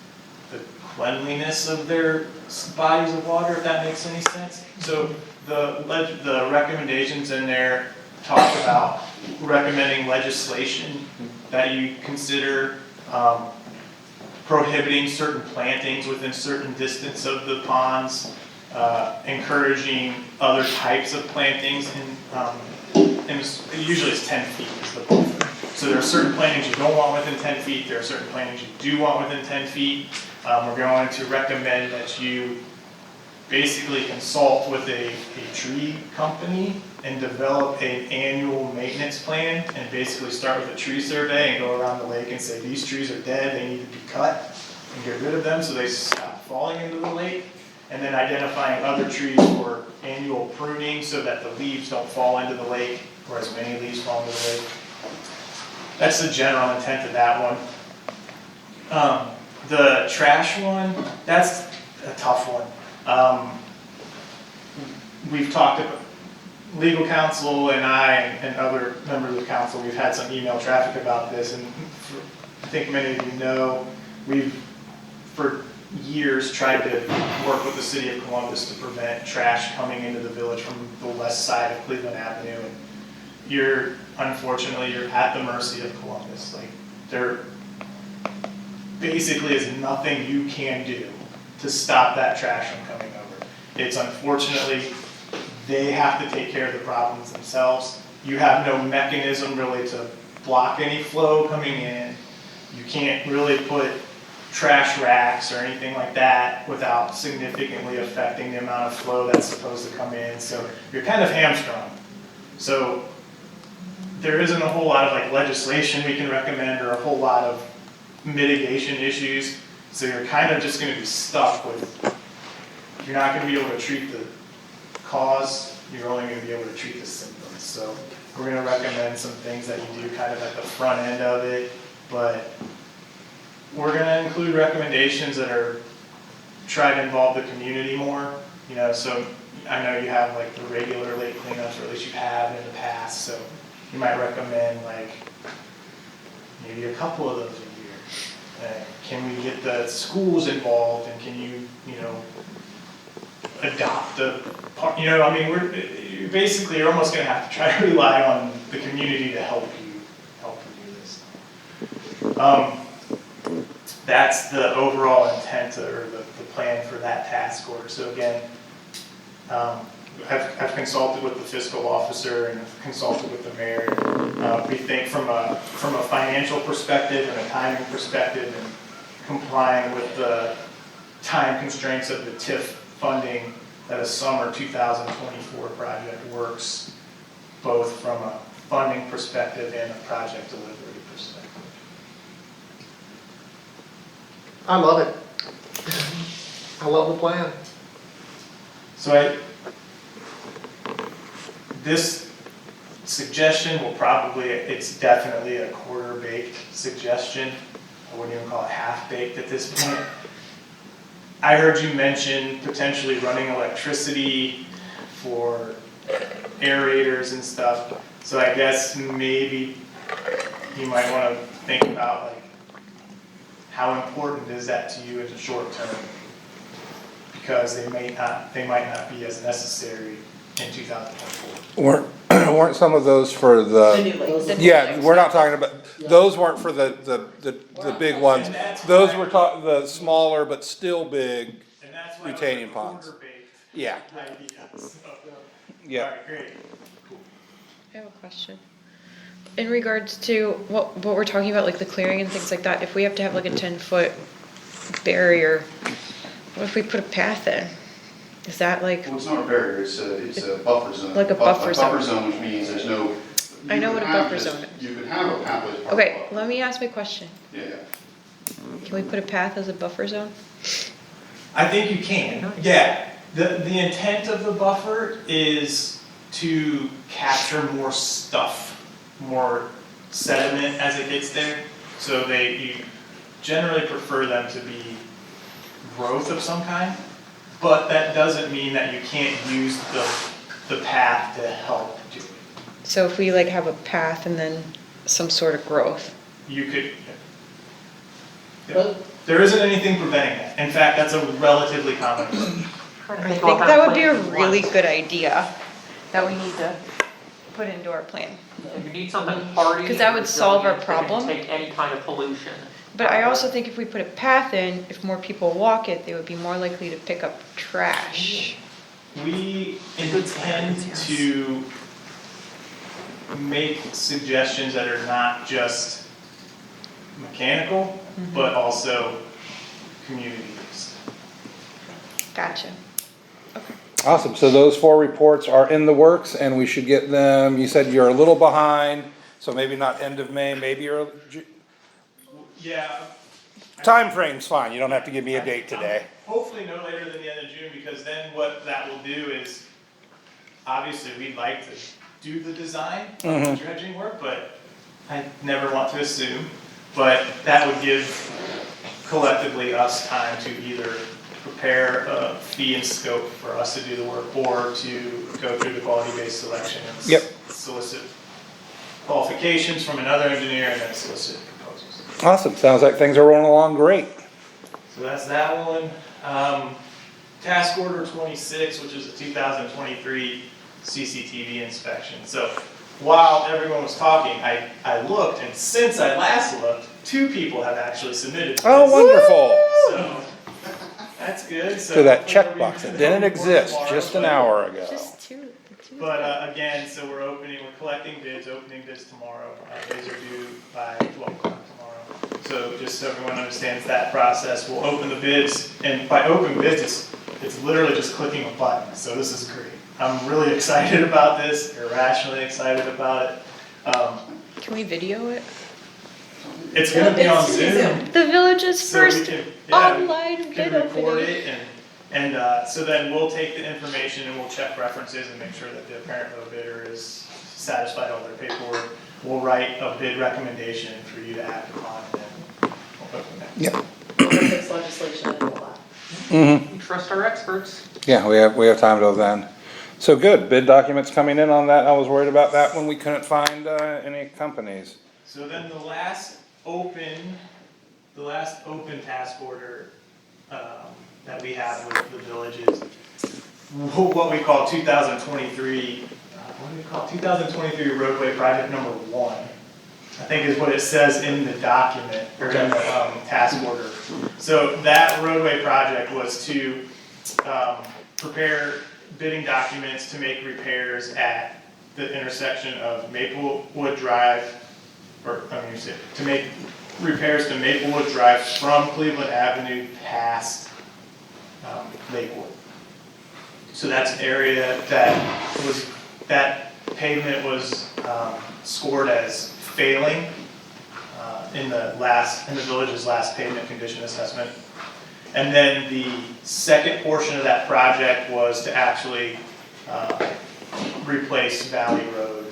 the cleanliness of their bodies of water, if that makes any sense. So the recommendations in there talk about recommending legislation that you consider, prohibiting certain plantings within certain distance of the ponds, encouraging other types of plantings, and usually it's 10 feet is the buffer. So there are certain plantings you don't want within 10 feet, there are certain plantings you do want within 10 feet. We're going to recommend that you basically consult with a tree company and develop an annual maintenance plan, and basically start with a tree survey and go around the lake and say, these trees are dead, they need to be cut, and get rid of them so they stop falling into the lake. And then identifying other trees for annual pruning so that the leaves don't fall into the lake, or as many leaves fall into the lake. That's the general intent of that one. The trash one, that's a tough one. We've talked about, legal counsel and I and other members of the council, we've had some email traffic about this, and I think many of you know, we've for years tried to work with the city of Columbus to prevent trash coming into the village from the west side of Cleveland Avenue. And unfortunately, you're at the mercy of Columbus. Like, there basically is nothing you can do to stop that trash from coming over. It's unfortunately, they have to take care of the problems themselves. You have no mechanism really to block any flow coming in. You can't really put trash racks or anything like that without significantly affecting the amount of flow that's supposed to come in. So you're kind of hamstrung. So there isn't a whole lot of like legislation we can recommend or a whole lot of mitigation issues. So you're kind of just going to be stuck with, you're not going to be able to treat the cause, you're only going to be able to treat the symptoms. So we're going to recommend some things that you do kind of at the front end of it, but we're going to include recommendations that are try to involve the community more. So I know you have like the regular lake cleanups, or at least you have in the past. So you might recommend like maybe a couple of those a year. Can we get the schools involved, and can you, adopt a part? You're almost going to have to try to rely on the community to help you do this. That's the overall intent or the plan for that task order. So again, I've consulted with the fiscal officer and consulted with the mayor. We think from a financial perspective and a timing perspective, and complying with the time constraints of the TIF funding, that a summer 2024 project works both from a funding perspective and a project delivery perspective. I love it. I love the plan. So this suggestion will probably, it's definitely a quarter-baked suggestion. I wouldn't even call it half-baked at this point. I heard you mention potentially running electricity for aerators and stuff. So I guess maybe you might want to think about like, how important is that to you in the short term? Because they might not be as necessary in 2024. Weren't some of those for The new lake. yeah, we're not talking about, those weren't for the big ones. Those were the smaller but still big, And that's why retaining ponds. quarter-baked yeah, ideas. yeah. All right, great. I have a question. In regards to what we're talking about, like the clearing and things like that, if we have to have like a 10-foot barrier, what if we put a path in? Is that like, Well, it's not a barrier, it's a buffer zone. Like a buffer zone. Buffer zone, which means there's no. I know what a buffer zone is. You could have a pathway. as part of okay, the buffer. let me ask my question. Yeah, Can we put a path as a buffer zone? I think you can, yeah. The intent of the buffer is to capture more stuff, more sediment as it gets there. So you generally prefer them to be growth of some kind, but that doesn't mean that you can't use the path to help do it. So if we like have a path and then some sort of growth. You could, yeah. There isn't anything preventing that. In fact, that's a relatively common approach. I think that would be a really good idea that we need to put into our plan. You need something hardy. 'Cause that would solve our resilient, that can problem. take any kind of pollution. But I also think if we put a path in, if more people walk it, they would be more likely to pick up trash. We intend to make suggestions that are not just mechanical, but also community-based. Gotcha. Awesome, so those 4 reports are in the works and we should get them, you said you're a little behind, so maybe not end of May, maybe early, Yeah. timeframe's fine, you don't have to give me a date today. Hopefully no later than the end of June, because then what that will do is, obviously, we'd like to do the design of the dredging work, but I never want to assume. But that would give collectively us time to either prepare a fee and scope for us to do the work, or to go through the quality-based selection and Yep. solicit qualifications from another engineer and then solicit proposals. Awesome, sounds like things are rolling along great. So that's that one. Task order 26, which is a 2023 CCTV inspection. So while everyone was talking, I looked, and since I last looked, 2 people have actually submitted. Oh, this. wonderful. So that's good. So that hopefully checkbox we'll that be didn't moving forward exist tomorrow, just an but- hour ago. Just two. But again, so we're collecting bids, opening bids tomorrow. Bids are due by 12 o'clock tomorrow. So just so everyone understands that process, we'll open the bids, and by open bids, it's literally just clicking a button. So this is great. I'm really excited about this, irrationally excited about it. Can we video it? It's gonna be on Zoom. The village's So we first can, yeah, online can bid record opening. it, and so then we'll take the information and we'll check references and make sure that the apparent low bidder is satisfied all their paperwork. We'll write a bid recommendation for you to act upon, and then we'll go from there. Yeah. We'll fix legislation and all that. Mm-hmm. We trust our experts. Yeah, we have time till then. So good, bid documents coming in on that, I was worried about that when we couldn't find any companies. So then the last open task order that we have with the village is what we call 2023, 2023 roadway project number 1. I think is what it says in the document, or in the task order. So that roadway project was to prepare bidding documents to make repairs at the intersection of Maplewood Drive, to make repairs to Maplewood Drive from Cleveland Avenue past Lakewood. So that's an area that pavement was scored as failing in the village's last pavement condition assessment. And then the second portion of that project was to actually replace Valley Road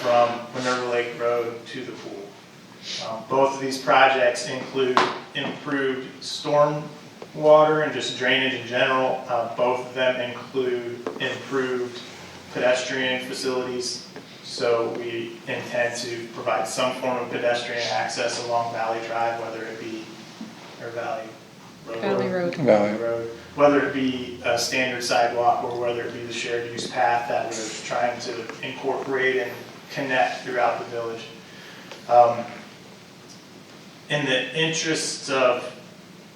from Minerva Lake Road to the pool. Both of these projects include improved storm water and just drainage in general. Both of them include improved pedestrian facilities. So we intend to provide some form of pedestrian access along Valley Drive, whether it be, or Valley Road. Valley Road. Road, whether it be a standard sidewalk or whether it be the shared use path that we're trying to incorporate and connect throughout the village. In the interest of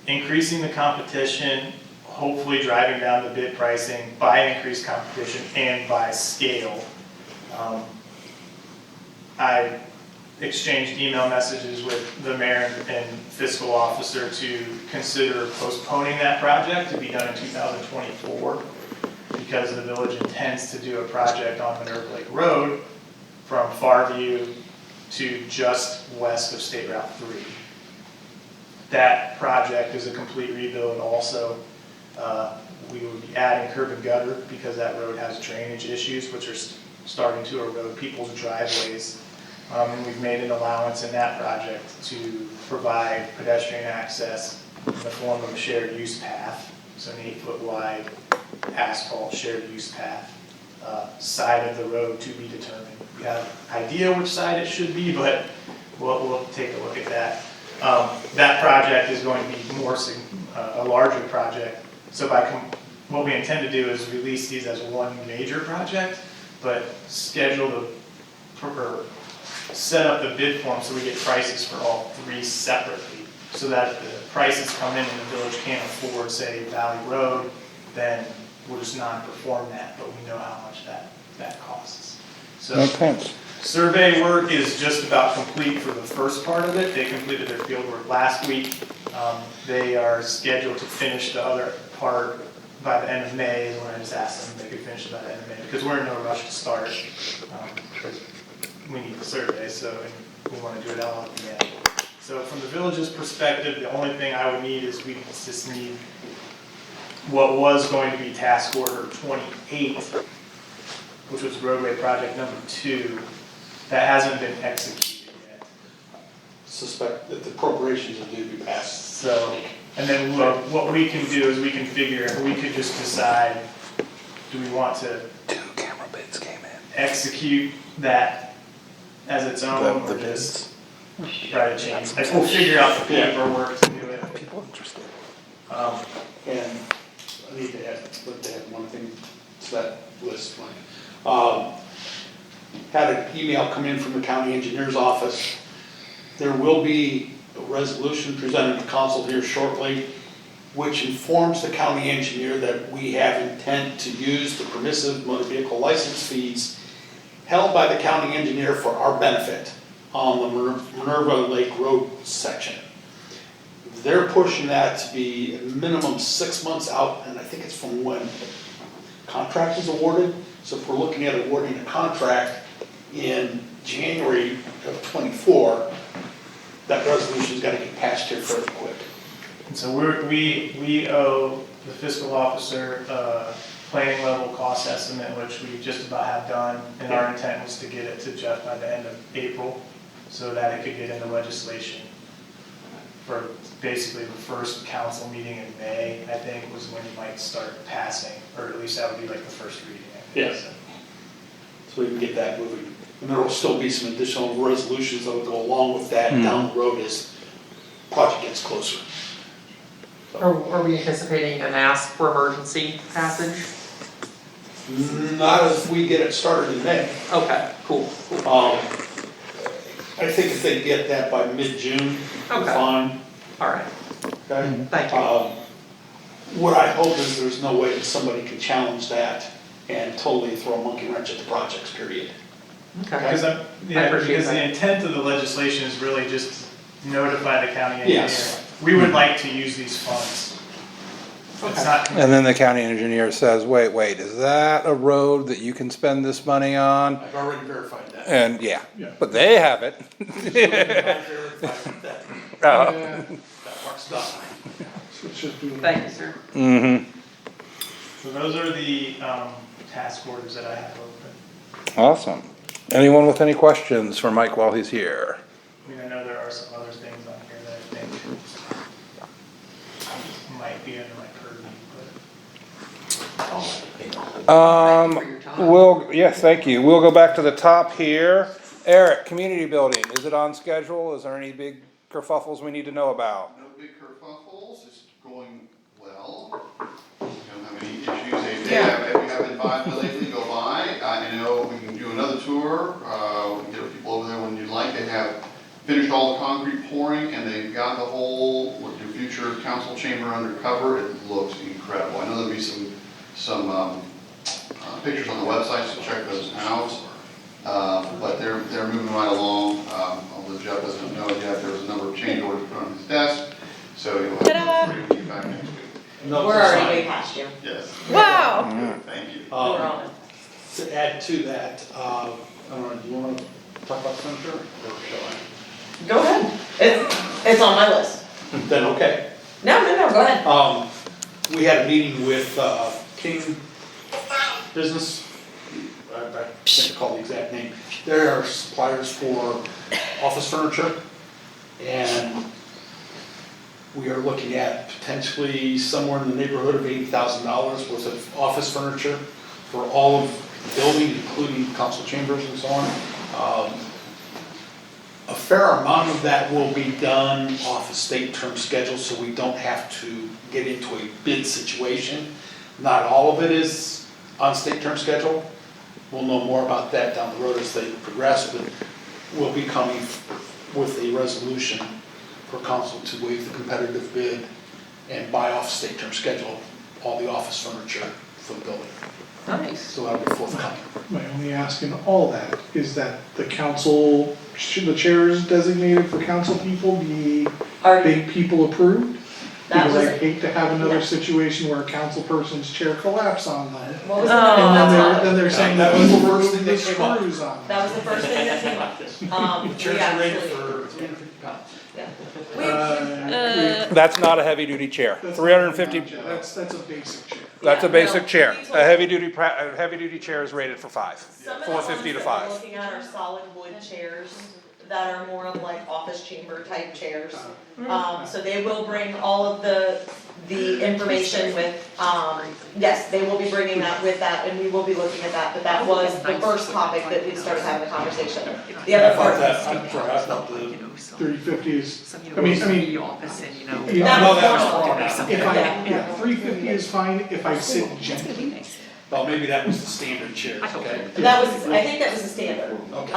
increasing the competition, hopefully driving down the bid pricing by increased competition and by scale, I exchanged email messages with the mayor and fiscal officer to consider postponing that project to be done in 2024 because the village intends to do a project on Minerva Lake Road from Farview to just west of State Route 3. That project is a complete rebuild also. We will be adding curb and gutter because that road has drainage issues which are starting to erode people's driveways. And we've made an allowance in that project to provide pedestrian access in the form of a shared use path. So an 8-foot wide asphalt shared use path, side of the road to be determined. We have an idea which side it should be, but we'll take a look at that. That project is going to be a larger project. So what we intend to do is release these as one major project, but set up the bid form so we get prices for all three separately. So that if the prices come in and the village can't afford, say, Valley Road, then we'll just non-perform that, but we know how much that costs. So Okay. survey work is just about complete for the first part of it. They completed their field work last week. They are scheduled to finish the other part by the end of May, is when I just asked them if they could finish it by the end of May, because we're in no rush to start. Because we need the survey, so and we want to do it all at the end. So from the village's perspective, the only thing I would need is we just need what was going to be task order 28, which was roadway project number 2, that hasn't been executed yet. Suspect that the appropriations are due to be passed. So, and then what we can do is we could just decide, do we want to 2 camera bids came in. execute that as its own or just try to change? Like, we'll figure out the paperwork to do it. People interested. And I need to add one thing to that list, Mike. Had an email come in from the county engineer's office. There will be a resolution presented to council here shortly, which informs the county engineer that we have intent to use the permissive motor vehicle license fees held by the county engineer for our benefit on the Minerva Lake Road section. They're pushing that to be a minimum 6 months out, and I think it's from when the contract is awarded. So if we're looking at awarding a contract in January of '24, that resolution's gotta get passed here fairly quick. And so we owe the fiscal officer a planning level cost estimate, which we just about have done, and our intent was to get it to Jeff by the end of April, so that it could get into legislation for basically the first council meeting in May, I think, was when you might start passing, or at least that would be like the first reading, I think. Yes. So we can get that moving. And there will still be some additional resolutions that will go along with that down the road as the project gets closer. Are we anticipating an ask for emergency passage? Not as we get it started in May. Okay, cool. I think if they get that by mid-June, we're Okay. fine. All right, Okay? thank you. What I hope is there's no way that somebody can challenge that and totally throw a monkey wrench at the projects, period. Okay. Because appreciate because the that. intent of the legislation is really just notify the county engineer. Yes. We would like to use these funds. It's not, And then the county engineer says, wait, is that a road that you can spend this money on? I've already verified that. And yeah, Yeah. but they have it. I verified that, Uh, Yeah, that part's done. so it's just doing. Thank you, sir. mhm. so those are the, task orders that I have open. Awesome. Anyone with any questions for Mike while he's here? I mean, I know there are some other things on here that I think might be under my purview, Yes, thank you. We'll go back to the top here. Eric, community building, is it on schedule? Is there any big kerfuffles we need to know about? No big kerfuffles, it's going well. We don't have any issues. If we have been by lately, go by. I know we can do another tour. We can get people over there when you'd like. They have finished all the concrete pouring and they've got the whole, with your future council chamber undercover. It looks incredible. I know there'll be some pictures on the website, so check those out. But they're moving right along. Although Jeff doesn't know it yet, there was a number of change orders put on his desk, so he'll have to bring you back next week. No, We're it's already way fine. past you. Yes. Wow. Thank you. We're on it. To add to that, I don't know, do you wanna talk about furniture or shall I? Go ahead. It's on my list. Then, okay. No, go ahead. We had a meeting with, King Business, I can't recall the exact name. They're suppliers for office furniture, and we are looking at potentially somewhere in the neighborhood of $80,000 worth of office furniture for all of the building, including council chambers and so on. A fair amount of that will be done off a state term schedule, so we don't have to get into a bid situation. Not all of it is on state term schedule. We'll know more about that down the road as they progress, but we'll be coming with a resolution for council to waive the competitive bid and buy off state term schedule all the office furniture for the building. Nice. So that'll be forthcoming. My only ask in all that is that the council, should the chairs designated for council people be big people approved? That Because I was- hate to have another yeah. situation where a council person's chair collapse on them. What was Oh. And then they're saying that That was the people first removed thing the that came up. screws on them. That was the first thing that came up. The We chairs are rated actually, for 350 pounds. yeah. That's not a heavy duty chair. That's 350, That's a basic chair. that's a Yeah, basic no, chair. we told- A heavy duty chair is rated for 5. Some of the 450 to ones that 5. we're looking at are solid wood chairs that are more of like office chamber type chairs. So they will bring all of the information with, yes, they will be bringing that with that, and we will be looking at that, but that was the first topic that we started having a conversation. The I other thought part, that, I'm sorry, I thought the. 350 is, I mean, No, that was thrown out. if yeah, 350 is fine if I sit gently. Well, maybe that was the standard chairs, okay? that was, I think that was the standard. Okay.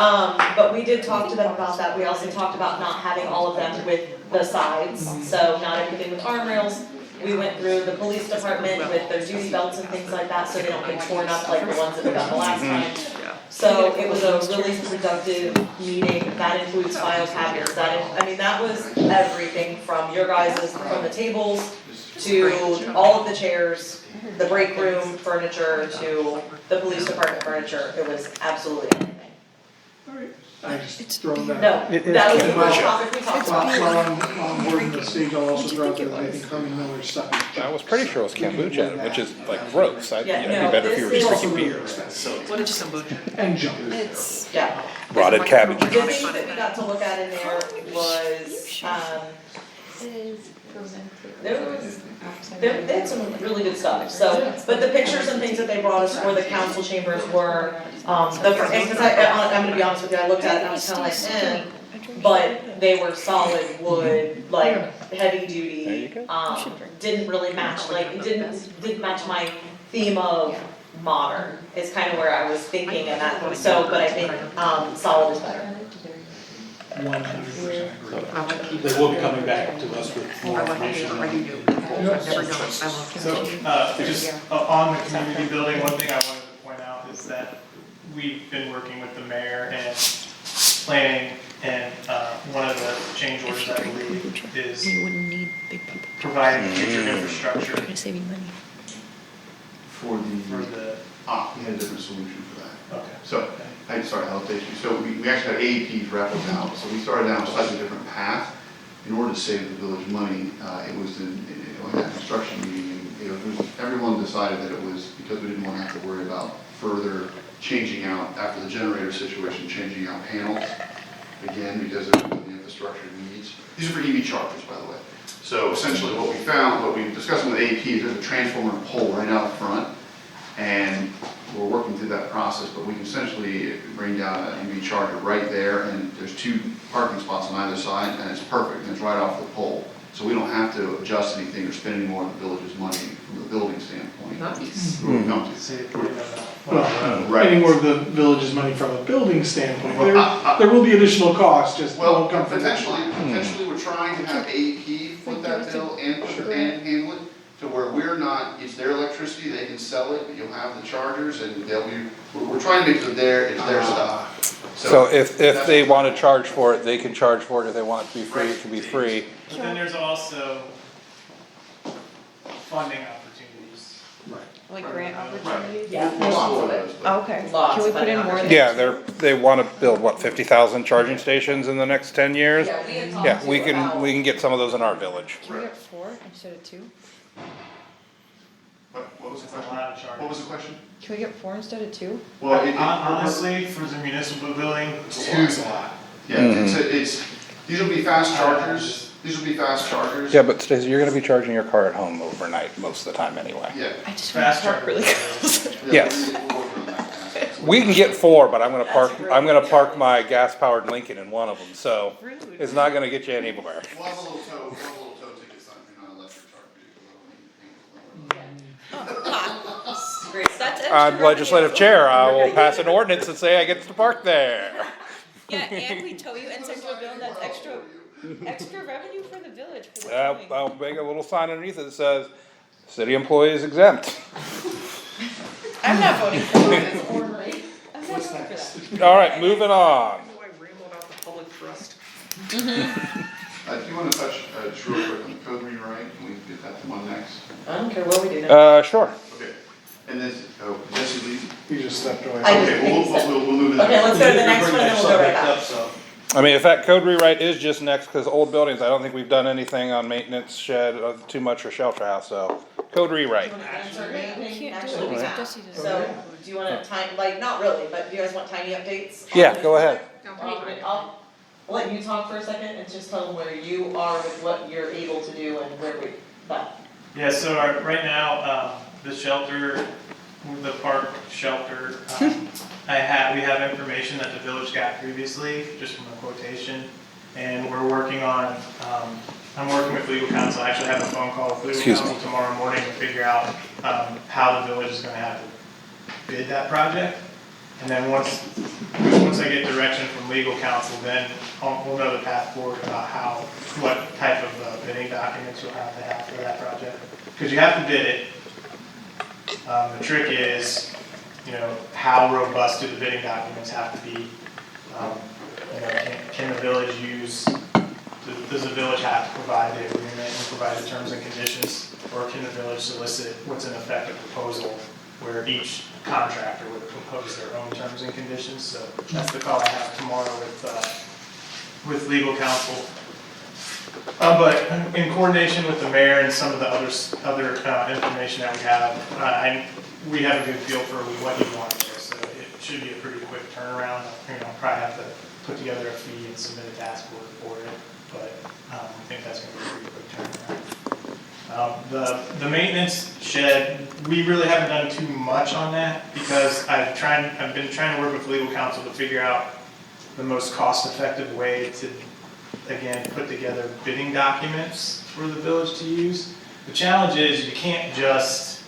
But we did talk to them about that, we also talked about not having all of them with the sides, so not everything with arm rails. We went through the police department with their duty belts and things like that, so they don't get torn up like the ones that we got the last time. So it was a really productive meeting, that includes file cabinets, that was everything from your guys's, from the tables to all of the chairs, the break room furniture to the police department furniture, it was absolutely everything. Alright, I just throw that No, out. that was the first topic we talked about. While I'm boarding the stage, I'll also throw out there that I think Herman Miller stuff is. I was pretty sure it was kombucha, which is like gross. It'd Yeah, be no, better if you were this just is- drinking beer. What is kombucha? And junk. It's, Yeah. Rotted cabbage. The things that we got to look at in there was, they had some really good stuff, so, but the pictures and things that they brought us for the council chambers were, and cause I'm gonna be honest with you, I looked at it and I was kinda like, but they were solid wood, like, heavy duty, didn't really match, like, it didn't match my theme of modern, is kinda where I was thinking and that, so, but I think, solid is better. 100% agree. They will be coming back to us with more information. So, just on the community building, one thing I wanted to point out is that we've been working with the mayor and planning And one of the change orders, I believe, is We wouldn't need big people. providing future infrastructure We're gonna save you money. For for the, the, we had a different solution for that. okay. So, sorry, I'll update you. So we actually had AEP's rappel down, so we started down a slightly different path. In order to save the village money, it was in that construction meeting, everyone decided that it was, because we didn't want to have to worry about further changing out, after the generator situation, changing out panels, again, because of the infrastructure needs. These are for EV chargers, by the way. So essentially what we found, what we discussed with AEP, is there's a transformer pole right out front, and we're working through that process, but we can essentially bring down an EV charger right there, and there's 2 parking spots on either side, and it's perfect, and it's right off the pole. So we don't have to adjust anything or spend any more of the village's money from the building standpoint. Nice. We'll come to. So you put it on the- Well, Right. any more of the village's money from a building standpoint, Well, there will be additional costs, just Well, won't come from. potentially we're trying to have AEP foot that bill and handle it, to where we're not, it's their electricity, they can sell it, but you'll have the chargers, and they'll be, we're trying to make it it's their stuff. So if they wanna charge for it, they can charge for it. If they want it to be free, it can be free. But then there's also funding opportunities. Like grant opportunities? Yeah, Lots lots of of those, it. but- Okay. Lots Can we of put in funding more? opportunities. Yeah, they wanna build, what, 50,000 charging stations in the next 10 years? Yeah, we had talked Yeah, to we can about- get some of those in our village. Can we get 4 instead of 2? What was the It's a question? lot of charges. What was the question? Can we get 4 instead of 2? Well, Honestly, for the municipal building, two's a lot. Yeah, these will be fast chargers, Yeah, but Stacy, you're gonna be charging your car at home overnight most of the time anyway. Yeah. I just want Fast to park really chargers. close. Yes. We're working on that. We can get 4, but I'm gonna park my gas-powered Lincoln in one of them, so it's not gonna get you anywhere. We'll have a little tow ticket sign if you're not an electric car vehicle. Great. That's I'm legislative chair, I will pass an ordinance and say I get to park there. Yeah, and we tow you and send you a bill that's extra revenue for the village for the Yeah, towing. I'll make a little sign underneath it that says, city employees exempt. I'm not voting for it. Or rate. I'm not voting for that. Alright, moving on. Do I ramble about the public trust? Do you wanna touch, just real quick on the code rewrite, can we get that to one next? I don't care what we do now. Sure. Okay, and this, Jesse leave? You just stepped away. I just- Okay, we'll move to the Okay, next. let's go to the next one and then we'll go right back. I mean, if that code rewrite is just next, cause old buildings, I don't think we've done anything on maintenance shed, too much for shelter house, so, code rewrite. Do you wanna answer We anything? can't do Actually, it, we we have. Jesse does. So, do you wanna like, not really, but do you guys want tiny updates? Yeah, go ahead. I'll let you talk for a second and just tell them where you are with what you're able to do and where we, but. Yeah, so right now, the shelter, the park shelter, we have information that the village got previously, just from a quotation. And we're working on, I'm working with legal counsel, I actually have a phone call with legal Excuse me. counsel tomorrow morning to figure out, how the village is gonna have to bid that project. And then once I get direction from legal counsel, then we'll know the path forward about what type of bidding documents you'll have to have for that project. Because you have to bid it. The trick is, how robust do the bidding documents have to be? Can the village does the village have to provide the agreement and provide the terms and conditions? Or can the village solicit what's in effect a proposal where each contractor would propose their own terms and conditions? So that's the call I have tomorrow with legal counsel. But in coordination with the mayor and some of the other information that we have a good feel for what you want there, so it should be a pretty quick turnaround. Probably have to put together a fee and submit a task order for it, but I think that's gonna be a pretty quick turnaround. The maintenance shed, we really haven't done too much on that because I've been trying to work with legal counsel to figure out the most cost-effective way to, again, put together bidding documents for the village to use. The challenge is you can't just,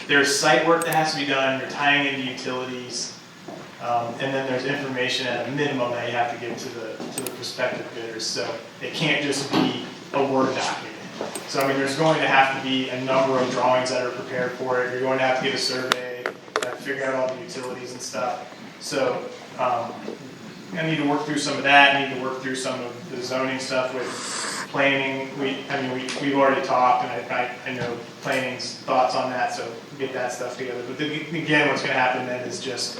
there's site work that has to be done, you're tying into utilities, and then there's information at a minimum that you have to give to the prospective bidders. So it can't just be a Word document. So I mean, there's going to have to be a number of drawings that are prepared for it. You're going to have to get a survey that figuring out all the utilities and stuff. So, I need to work through some of that, I need to work through some of the zoning stuff with planning. We've already talked, and I know planning's thoughts on that, so get that stuff together. But then, again, what's gonna happen then is just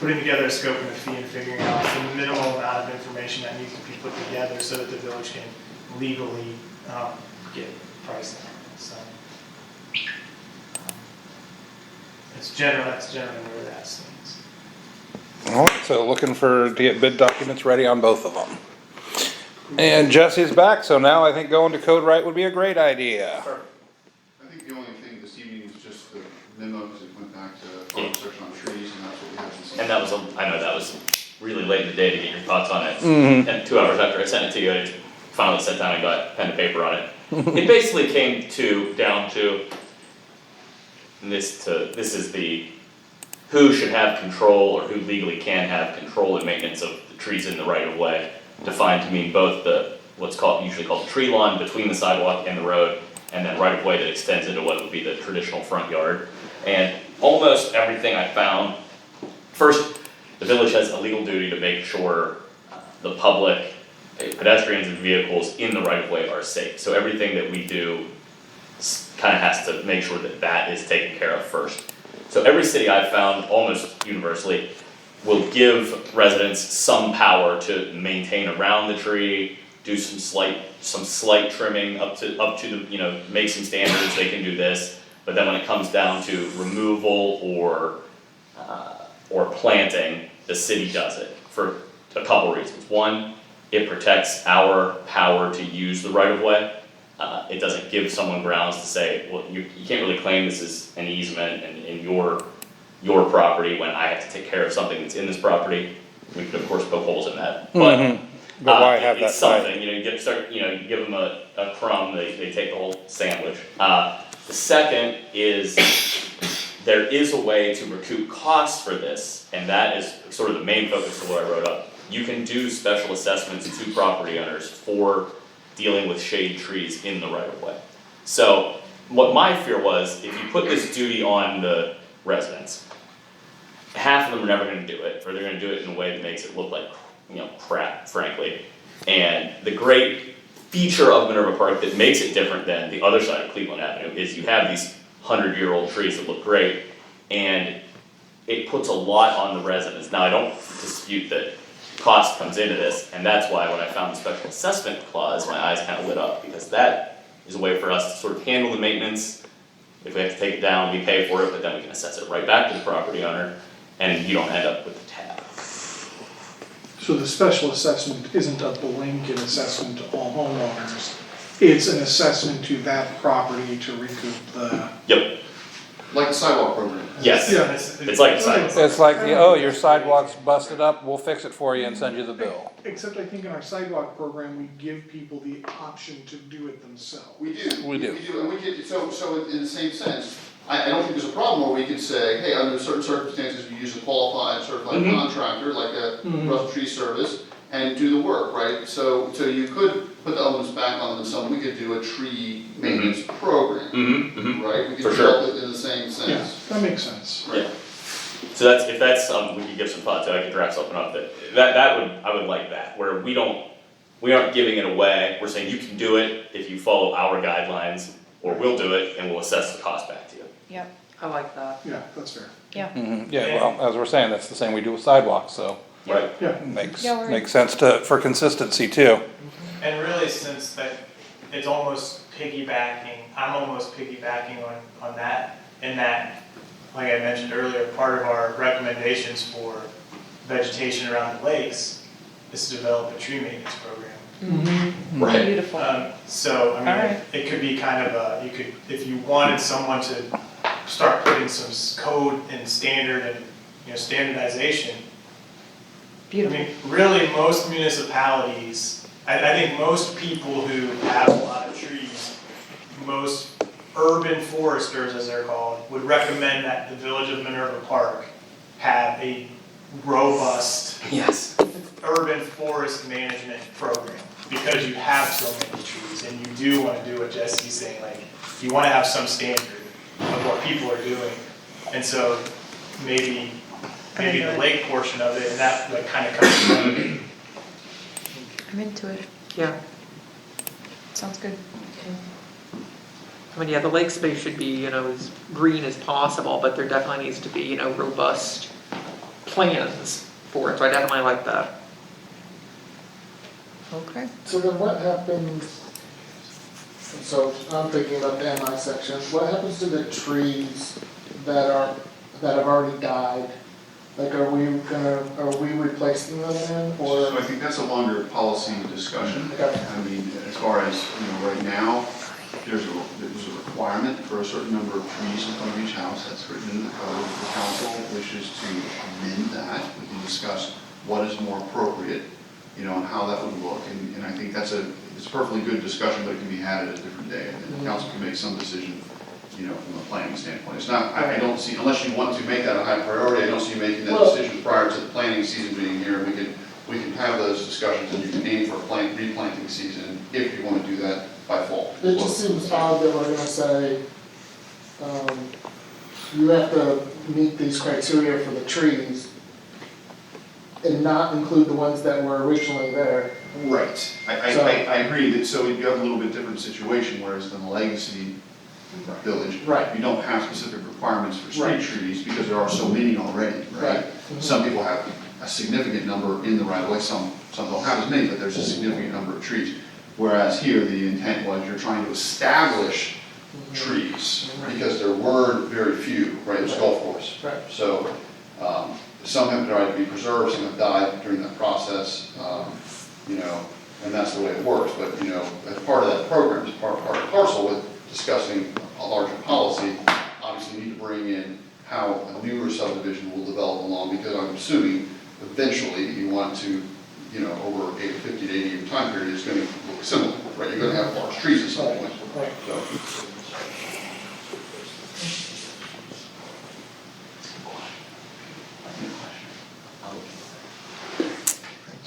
putting together a scope and a fee and figuring out the minimal amount of information that needs to be put together so that the village can legally, get pricing. So, that's generally where that stands. Alright, so looking to get bid documents ready on both of them. And Jesse's back, so now I think going to Code Right would be a great idea. I think the only thing this evening is just the memo, because it went back to farm section on trees, and that's what we have to see. And that was, I know that was really late in the day to get your thoughts on it. Mhm. And 2 hours after I sent it to you, I finally sat down and got pen and paper on it. It basically came down to this is the who should have control or who legally can have control and maintenance of the trees in the right of way, defined to mean both the usually called the tree lawn between the sidewalk and the road, and then right of way that extends into what would be the traditional front yard. And almost everything I found, first, the village has a legal duty to make sure the public, pedestrians and vehicles in the right of way are safe. So everything that we do kind of has to make sure that that is taken care of first. So every city I've found, almost universally, will give residents some power to maintain around the tree, do some slight trimming up to the, make some standards, they can do this. But then when it comes down to removal or planting, the city does it for a couple reasons. One, it protects our power to use the right of way. It doesn't give someone grounds to say, well, you can't really claim this is an easement in your property when I have to take care of something that's in this property. We could of course poke holes in that, but But why have that it's something, you give them a crumb, they take the whole sandwich. The second is, there is a way to recoup costs for this, and that is sort of the main focus of what I wrote up. You can do special assessments to property owners for dealing with shade trees in the right of way. So, what my fear was, if you put this duty on the residents, half of them are never gonna do it, or they're gonna do it in a way that makes it look like, crap, frankly. And the great feature of Minerva Park that makes it different than the other side of Cleveland Avenue is you have these 100-year-old trees that look great, and it puts a lot on the residents. Now, I don't dispute that cost comes into this, and that's why when I found the special assessment clause, my eyes kind of lit up, because that is a way for us to sort of handle the maintenance. If we have to take it down, we pay for it, but then we can assess it right back to the property owner, and you don't end up with the tab. So the special assessment isn't a blanket assessment to all homeowners. It's an assessment to that property to recoup the. Yep, Like the sidewalk program. yes, Yeah. it's like a sidewalk. It's like, your sidewalk's busted up, we'll fix it for you and send you the bill. Except I think in our sidewalk program, we give people the option to do it themselves. We do. We do. And we could, so in the same sense, I don't think there's a problem where we could say, hey, under certain circumstances, you use a qualified, certified contractor, like a Russell Tree Service, and do the work, right? So you could put the elements back on themselves, we could do a tree maintenance program, right? We For could sure. develop it in the same Yeah, sense. that makes sense. Yeah. So if that's something we could give some thought to, I could draft something up I would like that, where we aren't giving it away, we're saying you can do it if you follow our guidelines, or we'll do it and we'll assess the cost back to you. Yep, I like that. Yeah, that's fair. yeah. Yeah, well, as we're saying, that's the same we do with sidewalks, so Right. Yeah. makes Yeah, we're- sense for consistency too. And really, since that, it's almost piggybacking, I'm almost piggybacking on that, in that, like I mentioned earlier, part of our recommendations for vegetation around the lakes is to develop a tree maintenance program. Right. Beautiful. So, I mean, Alright. it could be kind of you could, if you wanted someone to start putting some code and standard and, standardization. I Beautiful. mean, really, most municipalities, I think most people who have a lot of trees, most urban foresters, as they're called, would recommend that the village of Minerva Park have a robust Yes. urban forest management program, because you have so many trees, and you do want to do what Jesse's saying, like, you want to have some standard of what people are doing. And so, maybe the lake portion of it, and that like kind of comes together. I'm into it. Yeah, Sounds good. I mean, yeah, the lake space should be, as green as possible, but there definitely needs to be, robust plans for it, so I definitely like that. Okay. So then what happens, so I'm thinking about the MI section, what happens to the trees that have already died? Like, are we replacing them then, or? So I think that's a longer policy discussion. Okay. I mean, as far as, right now, there's a requirement for a certain number of trees in front of each house. That's written in the code. If the council wishes to amend that, we can discuss what is more appropriate, and how that would look. And I think it's a perfectly good discussion, but it can be had at a different day. And the council can make some decision, from a planning standpoint. It's not, I don't see, unless you want to make that a high priority, I don't see you making that decision prior to the planning season being here. We can have those discussions, and you can aim for a replanting season if you want to do that by fall. It just seems odd that we're gonna say, you have to meet these criteria for the trees and not include the ones that were originally there. Right. I agree that, so you have a little bit different situation, whereas in the legacy village, Right. you don't have specific requirements for street Right. trees because there are so many already, right? Some people have a significant number in the right of way, some don't have as many, but there's a significant number of trees. Whereas here, the intent was you're trying to establish trees, because there were very few, right, it was a golf course. Right. So, some have tried to be preserved, some have died during that process, and that's the way it works. But, as part of that program, as part and parcel with discussing a larger policy, obviously you need to bring in how a newer subdivision will develop along, because I'm assuming eventually you want to, over a 50 to 80 year time period, it's going to look similar, right? You're going to have large trees at some point. Right.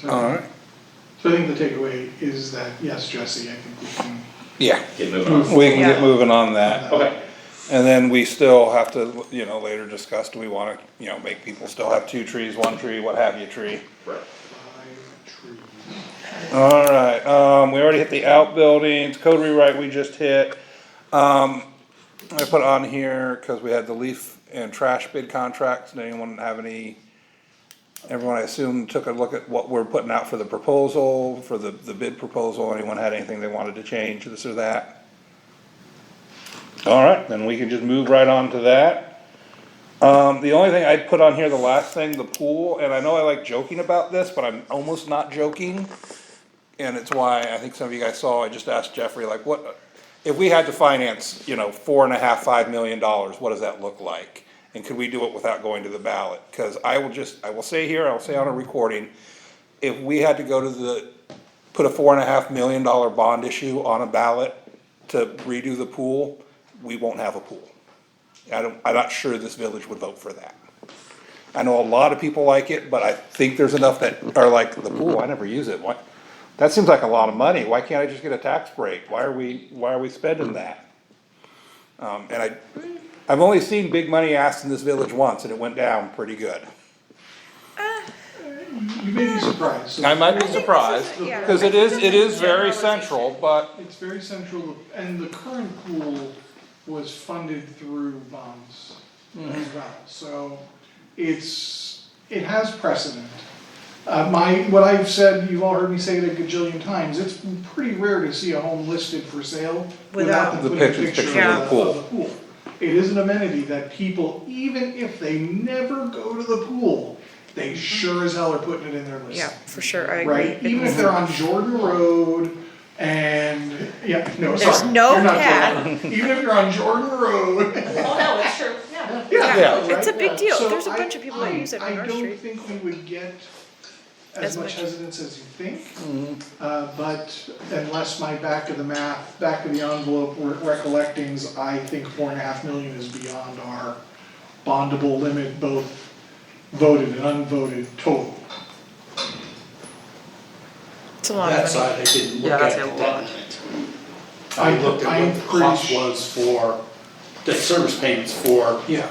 All right. So I think the takeaway is that, yes, Jesse, I think we can. Yeah, Get moving on. we can get Yeah. moving on that. Okay. And then we still have to, later discuss, do we wanna, make people still have 2 trees, 1 tree, what have you tree? Right. 5 trees. Alright, we already hit the outbuildings, code rewrite we just hit. I put on here, cause we had the leaf and trash bid contracts, did anyone have any? Everyone, I assume, took a look at what we're putting out for the proposal, for the bid proposal, anyone had anything they wanted to change, this or that? Alright, then we can just move right on to that. The only thing I'd put on here, the last thing, the pool, and I know I like joking about this, but I'm almost not joking. And it's why, I think some of you guys saw, I just asked Jeffrey, like, what, if we had to finance, $4.5, $5 million, what does that look like? And could we do it without going to the ballot? Cause I will say here, I'll say on a recording, if we had to go to put a $4.5 million bond issue on a ballot to redo the pool, we won't have a pool. I'm not sure this village would vote for that. I know a lot of people like it, but I think there's enough that are like, the pool, I never use it, what? That seems like a lot of money, why can't I just get a tax break? Why are we spending that? And I've only seen big money asked in this village once, and it went down pretty good. You may be surprised. I might be surprised, Yeah. cause it is very central, but, It's very central, and the current pool was funded through bonds as well, so it has precedent. What I've said, you've all heard me say it a gajillion times, it's pretty rare to see a home listed for sale without Without them The putting a picture picture of the pool. of the pool. It is an amenity that people, even if they never go to the pool, they sure as hell are putting it in their list. Yeah, for sure, I agree. Right, even if they're on Jordan Road and, There's sorry, no you're not path. Jordan. Even if you're on Jordan Road. Oh, no, it's true, yeah. Yeah. It's a big deal, So there's a bunch of people that use it on our I don't street. think we would get As as much much. hesitance as you think. But unless my back of the envelope recollectings, I think $4.5 million is beyond our bondable limit, both voted and unvoted total. It's a lot That of money. side I didn't look Yeah, at that's the a lot. debt. I looked at I'm what the pretty cost was for debt service payments for Yeah,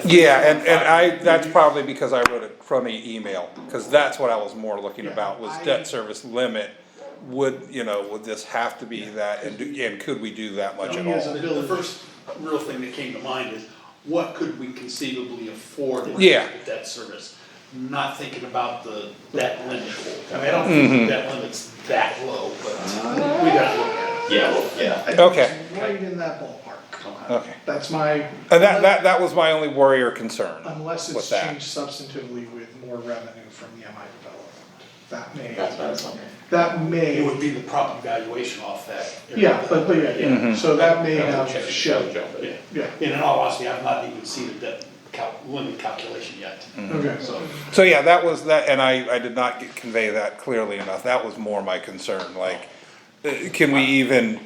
Yeah, and that's probably because I wrote a crummy email, cause that's what I was more looking about, was debt service limit. Would this have to be that, and could we do that much at all? The first real thing that came to mind is, what could we conceively afford with Yeah. the debt service? Not thinking about the debt limit. I mean, I don't think the debt limit's that low, but we gotta look at it. Yeah, well, yeah. Okay, Right in that ballpark. okay. That's my, And that was my only worry or concern. unless with it's that. changed substantively with more revenue from the MI development. That may. That's what I was wondering. That may. It would be the property valuation off that. Yeah, but yeah, so that may That would have change. showed. Yeah. Yeah, And in all honesty, I've not even seen the debt limit calculation yet. okay. So yeah, that was that, and I did not convey that clearly enough. That was more my concern, like, can we even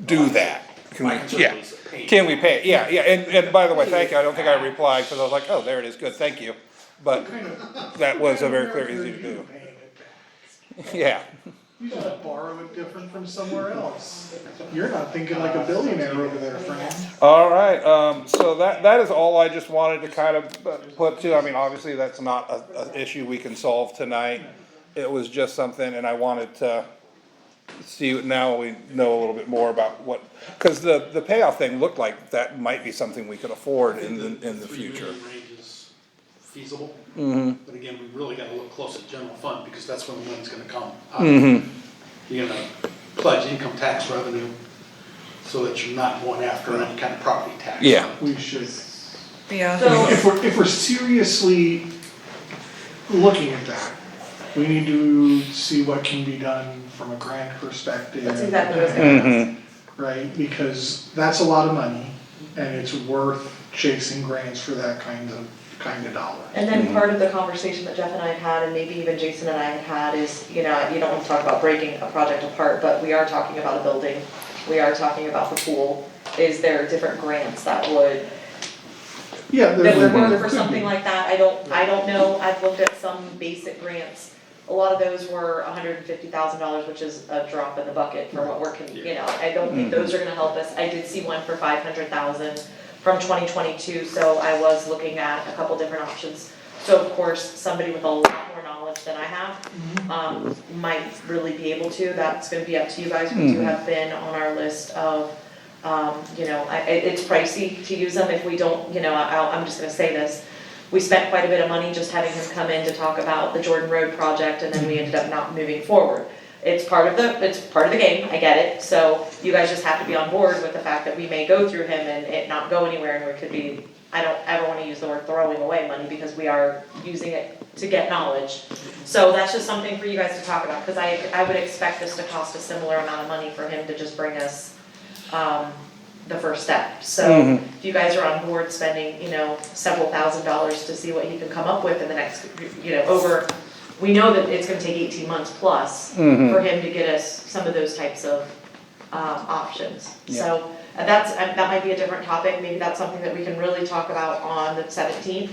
do that? Can My we, concern yeah, was the payment. can we pay it? Yeah, yeah, and by the way, thank you, I don't think I replied, cause I was like, oh, there it is, good, thank you. But that was a very clear, easy to do. Yeah, You gotta borrow it different from somewhere else. You're not thinking like a billionaire over there, friend. all right, so that is all I just wanted to kind of put to, I mean, obviously, that's not an issue we can solve tonight. It was just something, and I wanted to see, now we know a little bit more about what, cause the payoff thing looked like that might be something we could afford in the future. 3 million range is feasible. Mm-hmm. But again, we really gotta look close at general fund, because that's when the money's gonna come. Mm-hmm. You're gonna pledge income tax revenue, so that you're not going after any kind of property tax. Yeah. We should. Yeah. So, If we're seriously looking at that, we need to see what can be done from a grant perspective. that's exactly what I was gonna ask. Mm-hmm. Right, because that's a lot of money, and it's worth chasing grants for that kind of dollar. And then part of the conversation that Jeff and I had, and maybe even Jason and I had is, you don't want to talk about breaking a project apart, but we are talking about a building. We are talking about the pool. Is there different grants that would Yeah, that would work there for could something be. like that? I don't know. I've looked at some basic grants. A lot of those were $150,000, which is a drop in the bucket for what we're, I don't think those are gonna help us. I did see one for 500,000 from 2022, so I was looking at a couple different options. So of course, somebody with a lot more knowledge than I have, might really be able to. That's gonna be up to you guys. We do have been on our list of, it's pricey to use them if we don't, I'm just gonna say this. We spent quite a bit of money just having him come in to talk about the Jordan Road project, and then we ended up not moving forward. It's part of the game, I get it, so you guys just have to be on board with the fact that we may go through him and it not go anywhere, and we could be, I don't ever wanna use the word throwing away money, because we are using it to get knowledge. So that's just something for you guys to talk about, cause I would expect this to cost a similar amount of money for him to just bring us, the first step. So if you guys are on board spending, several $1,000s to see what he can come up with in the next, we know that it's gonna take 18 months plus for him to get us some of those types of options. So that might be a different topic, maybe that's something that we can really talk about on the 17th.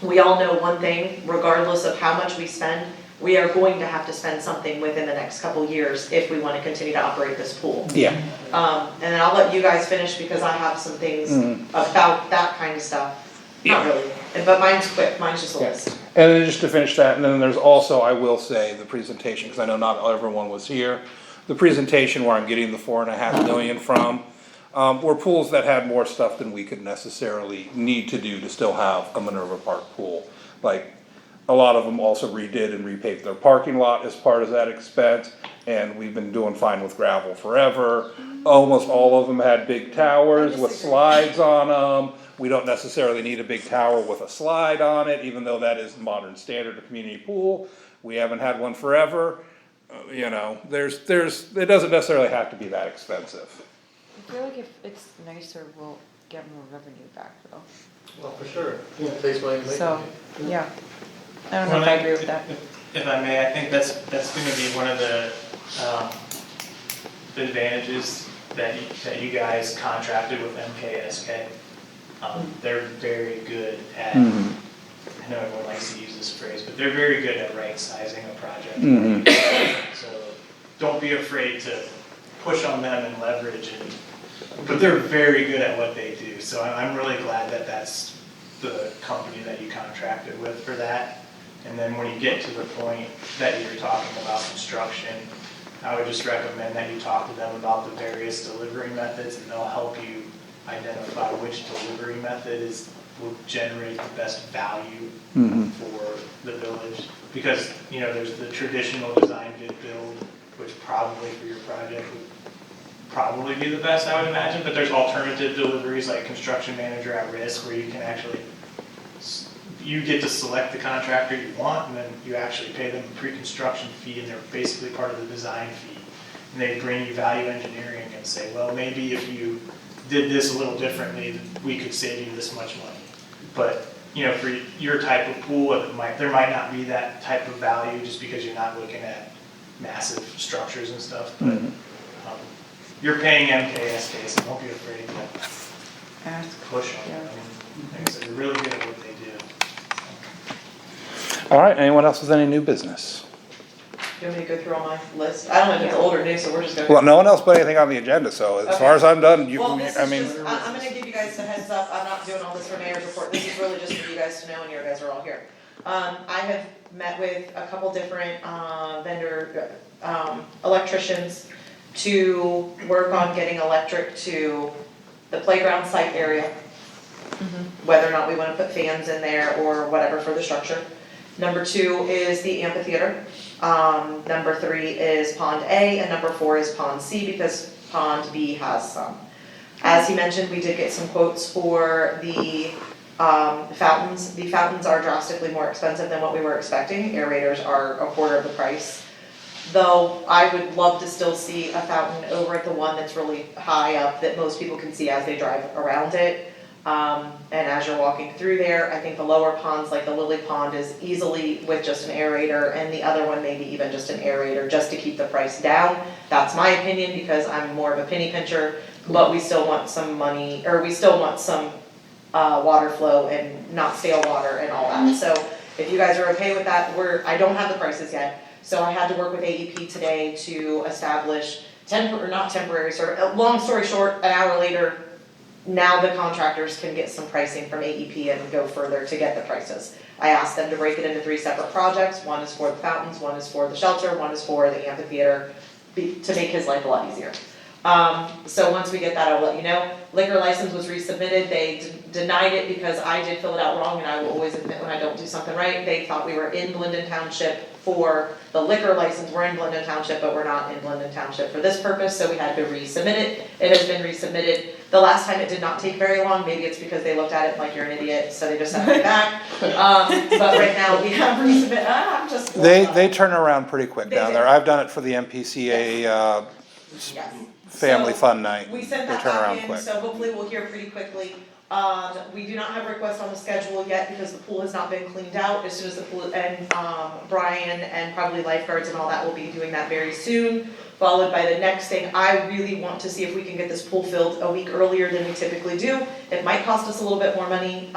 We all know one thing, regardless of how much we spend, we are going to have to spend something within the next couple years if we wanna continue to operate this pool. Yeah. And then I'll let you guys finish, because I have some things about that kind of stuff. Not really, but mine's quick, mine's just a list. And then just to finish that, and then there's also, I will say, the presentation, because I know not everyone was here. The presentation where I'm getting the 4.5 million from, were pools that had more stuff than we could necessarily need to do to still have a Minerva Park pool. Like, a lot of them also redid and repaved their parking lot as part of that expense, and we've been doing fine with gravel forever. Almost all of them had big towers with slides on them. We don't necessarily need a big tower with a slide on it, even though that is the modern standard of community pool. We haven't had one forever. It doesn't necessarily have to be that expensive. I feel like if it's nicer, we'll get more revenue back though. Well, for sure. Yeah, it takes money to make So, money. yeah. I don't know if I agree with that. If I may, I think that's gonna be one of the advantages that you guys contracted with MKSK. They're very good at, I know everyone likes to use this phrase, but they're very good at right sizing a project. So don't be afraid to push on them and leverage But they're very good at what they do, so I'm really glad that that's the company that you contracted with for that. And then when you get to the point that you're talking about construction, I would just recommend that you talk to them about the various delivery methods, and they'll help you identify which delivery method will generate the best value for the village. Because, you know, there's the traditional design bid build, which probably for your project would probably be the best, I would imagine, but there's alternative deliveries like construction manager at risk, where you can actually, you get to select the contractor you want, and then you actually pay them a pre-construction fee, and they're basically part of the design fee. And they bring you value engineering and say, well, maybe if you did this a little differently, we could save you this much money. But, you know, for your type of pool, there might not be that type of value just because you're not looking at massive structures and stuff, but you're paying MKSK, so don't be afraid to Ask. push on them. Like I said, they're really good at what they do. All right, anyone else with any new business? Do you want me to go through all my list? I don't know if it's old or new, so we're just going. Well, no one else put anything on the agenda, so as far as I'm done, you, Well, this I is mean, just, I'm gonna give you guys a heads up, I'm not doing all this for mayor's report, this is really just for you guys to know, and you guys are all here. I have met with a couple different, vendor, electricians to work on getting electric to the playground site area. Whether or not we wanna put fans in there or whatever for the structure. Number 2 is the amphitheater. Number 3 is Pond A, and number 4 is Pond C, because Pond B has some. As he mentioned, we did get some quotes for the fountains. The fountains are drastically more expensive than what we were expecting. Aerators are a quarter of the price. Though I would love to still see a fountain over at the one that's really high up that most people can see as they drive around it. And as you're walking through there, I think the lower ponds, like the Lily Pond, is easily with just an aerator, and the other one maybe even just an aerator, just to keep the price down. That's my opinion, because I'm more of a penny pincher, but we still want some money, or we still want some water flow and not stale water and all that. So if you guys are okay with that, I don't have the prices yet, so I had to work with AEP today to establish not temporary, long story short, an hour later, now the contractors can get some pricing from AEP and go further to get the prices. I asked them to break it into 3 separate projects. One is for the fountains, one is for the shelter, one is for the amphitheater, to make his life a lot easier. So once we get that, I'll let you know. Liquor license was resubmitted. They denied it because I did fill it out wrong, and I will always admit when I don't do something right. They thought we were in Blendon Township for the liquor license. We're in Blendon Township, but we're not in Blendon Township for this purpose, so we had to resubmit it. It has been resubmitted. The last time it did not take very long. Maybe it's because they looked at it like you're an idiot, so they just sent it back. But right now we have resubmitted. I'm just. they turn around pretty quick They down do. there. I've done it for the MPCA, Yes. family So, fun night. We sent They that turn back around in, quick. so hopefully we'll hear pretty quickly. We do not have a request on the schedule yet because the pool has not been cleaned out. As soon as the pool, and Brian and probably lifeguards and all that will be doing that very soon. Followed by the next thing, I really want to see if we can get this pool filled a week earlier than we typically do. It might cost us a little bit more money,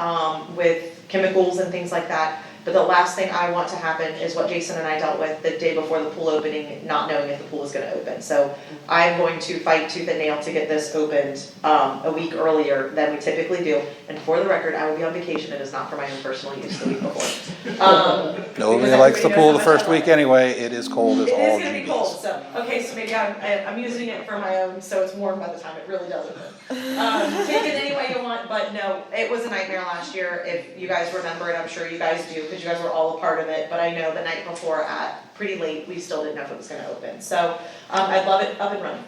with chemicals and things like that. But the last thing I want to happen is what Jason and I dealt with the day before the pool opening, not knowing if the pool is gonna open. So I'm going to fight tooth and nail to get this opened, a week earlier than we typically do. And for the record, I will be on vacation, it is not for my own personal use the week before. Nobody because likes the everybody pool knows the how much first I week love it. anyway. It is cold as all It is gonna be GBs. cold, so, okay, so maybe I'm using it for my own, so it's warm by the time it really does open. Take it any way you want, but no, it was a nightmare last year, if you guys remember it, I'm sure you guys do, because you guys were all a part of it, but I know the night before at pretty late, we still didn't know if it was gonna open, so, I'd love it up and running.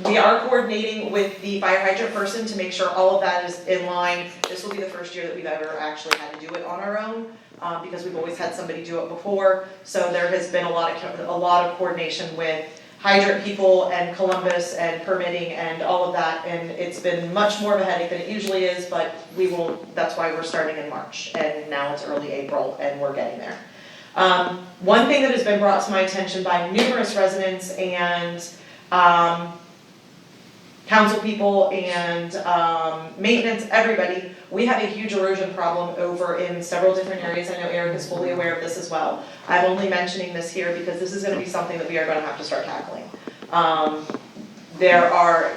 We are coordinating with the fire hydrant person to make sure all of that is in line. This will be the first year that we've ever actually had to do it on our own, because we've always had somebody do it before. So there has been a lot of coordination with hydrant people and Columbus and permitting and all of that, and it's been much more of a headache than it usually is, but that's why we're starting in March, and now it's early April, and we're getting there. One thing that has been brought to my attention by numerous residents and council people and maintenance, everybody, we have a huge erosion problem over in several different areas. I know Eric is fully aware of this as well. I'm only mentioning this here because this is gonna be something that we are gonna have to start tackling. There are,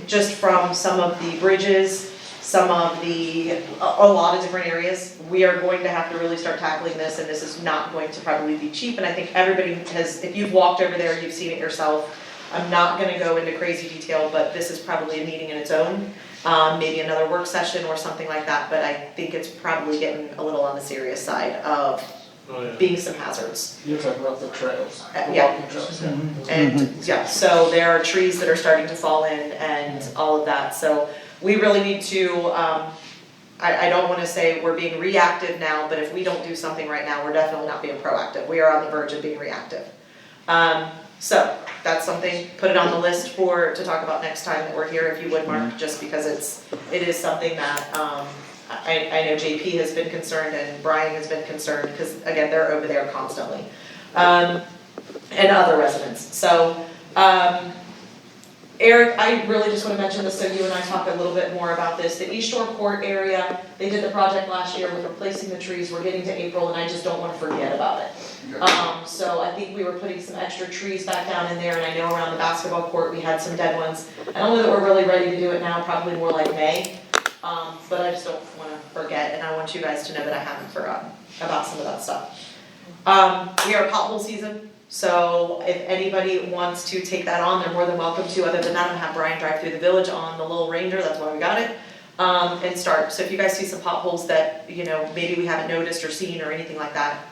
just from some of the bridges, some of a lot of different areas, we are going to have to really start tackling this, and this is not going to probably be cheap, and I think everybody has, if you've walked over there, you've seen it yourself. I'm not gonna go into crazy detail, but this is probably a meeting in its own, maybe another work session or something like that, but I think it's probably getting a little on the serious side of being some hazards. You're talking about the trails, the Yeah. walking trails, yeah. And, yeah, so there are trees that are starting to fall in and all of that, so we really need to, I don't wanna say we're being reactive now, but if we don't do something right now, we're definitely not being proactive, we are on the verge of being reactive. So, that's something, put it on the list to talk about next time that we're here, if you would, Mark, just because it is something that, I know JP has been concerned and Brian has been concerned, because again, they're over there constantly. And other residents, so, Eric, I really just wanna mention this, so you and I talk a little bit more about this, the East Shore Court area, they did the project last year with replacing the trees, we're getting to April, and I just don't wanna forget about it. So I think we were putting some extra trees back down in there, and I know around the basketball court, we had some dead ones. I don't know that we're really ready to do it now, probably more like May, but I just don't wanna forget, and I want you guys to know that I haven't forgotten about some of that stuff. We are pothole season, so if anybody wants to take that on, they're more than welcome to. Other than that, I'm gonna have Brian drive through the village on the little Ranger, that's why we got it, and start. So if you guys see some potholes that, you know, maybe we haven't noticed or seen or anything like that,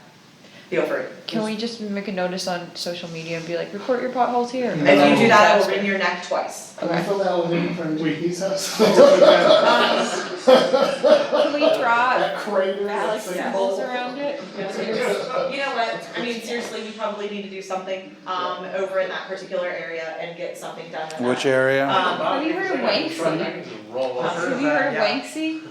feel free. Can we just make a notice on social media and be like, report your potholes here? If you do that, it'll wring your neck twice. Can I fill that with in from JP's house? Can we draw That crater, that Alex symbols around it? You know what, I mean, seriously, we probably need to do something, over in that particular area and get something done with that. Which area? Have you heard of Wanksy? Have you heard of Yeah. Wanksy?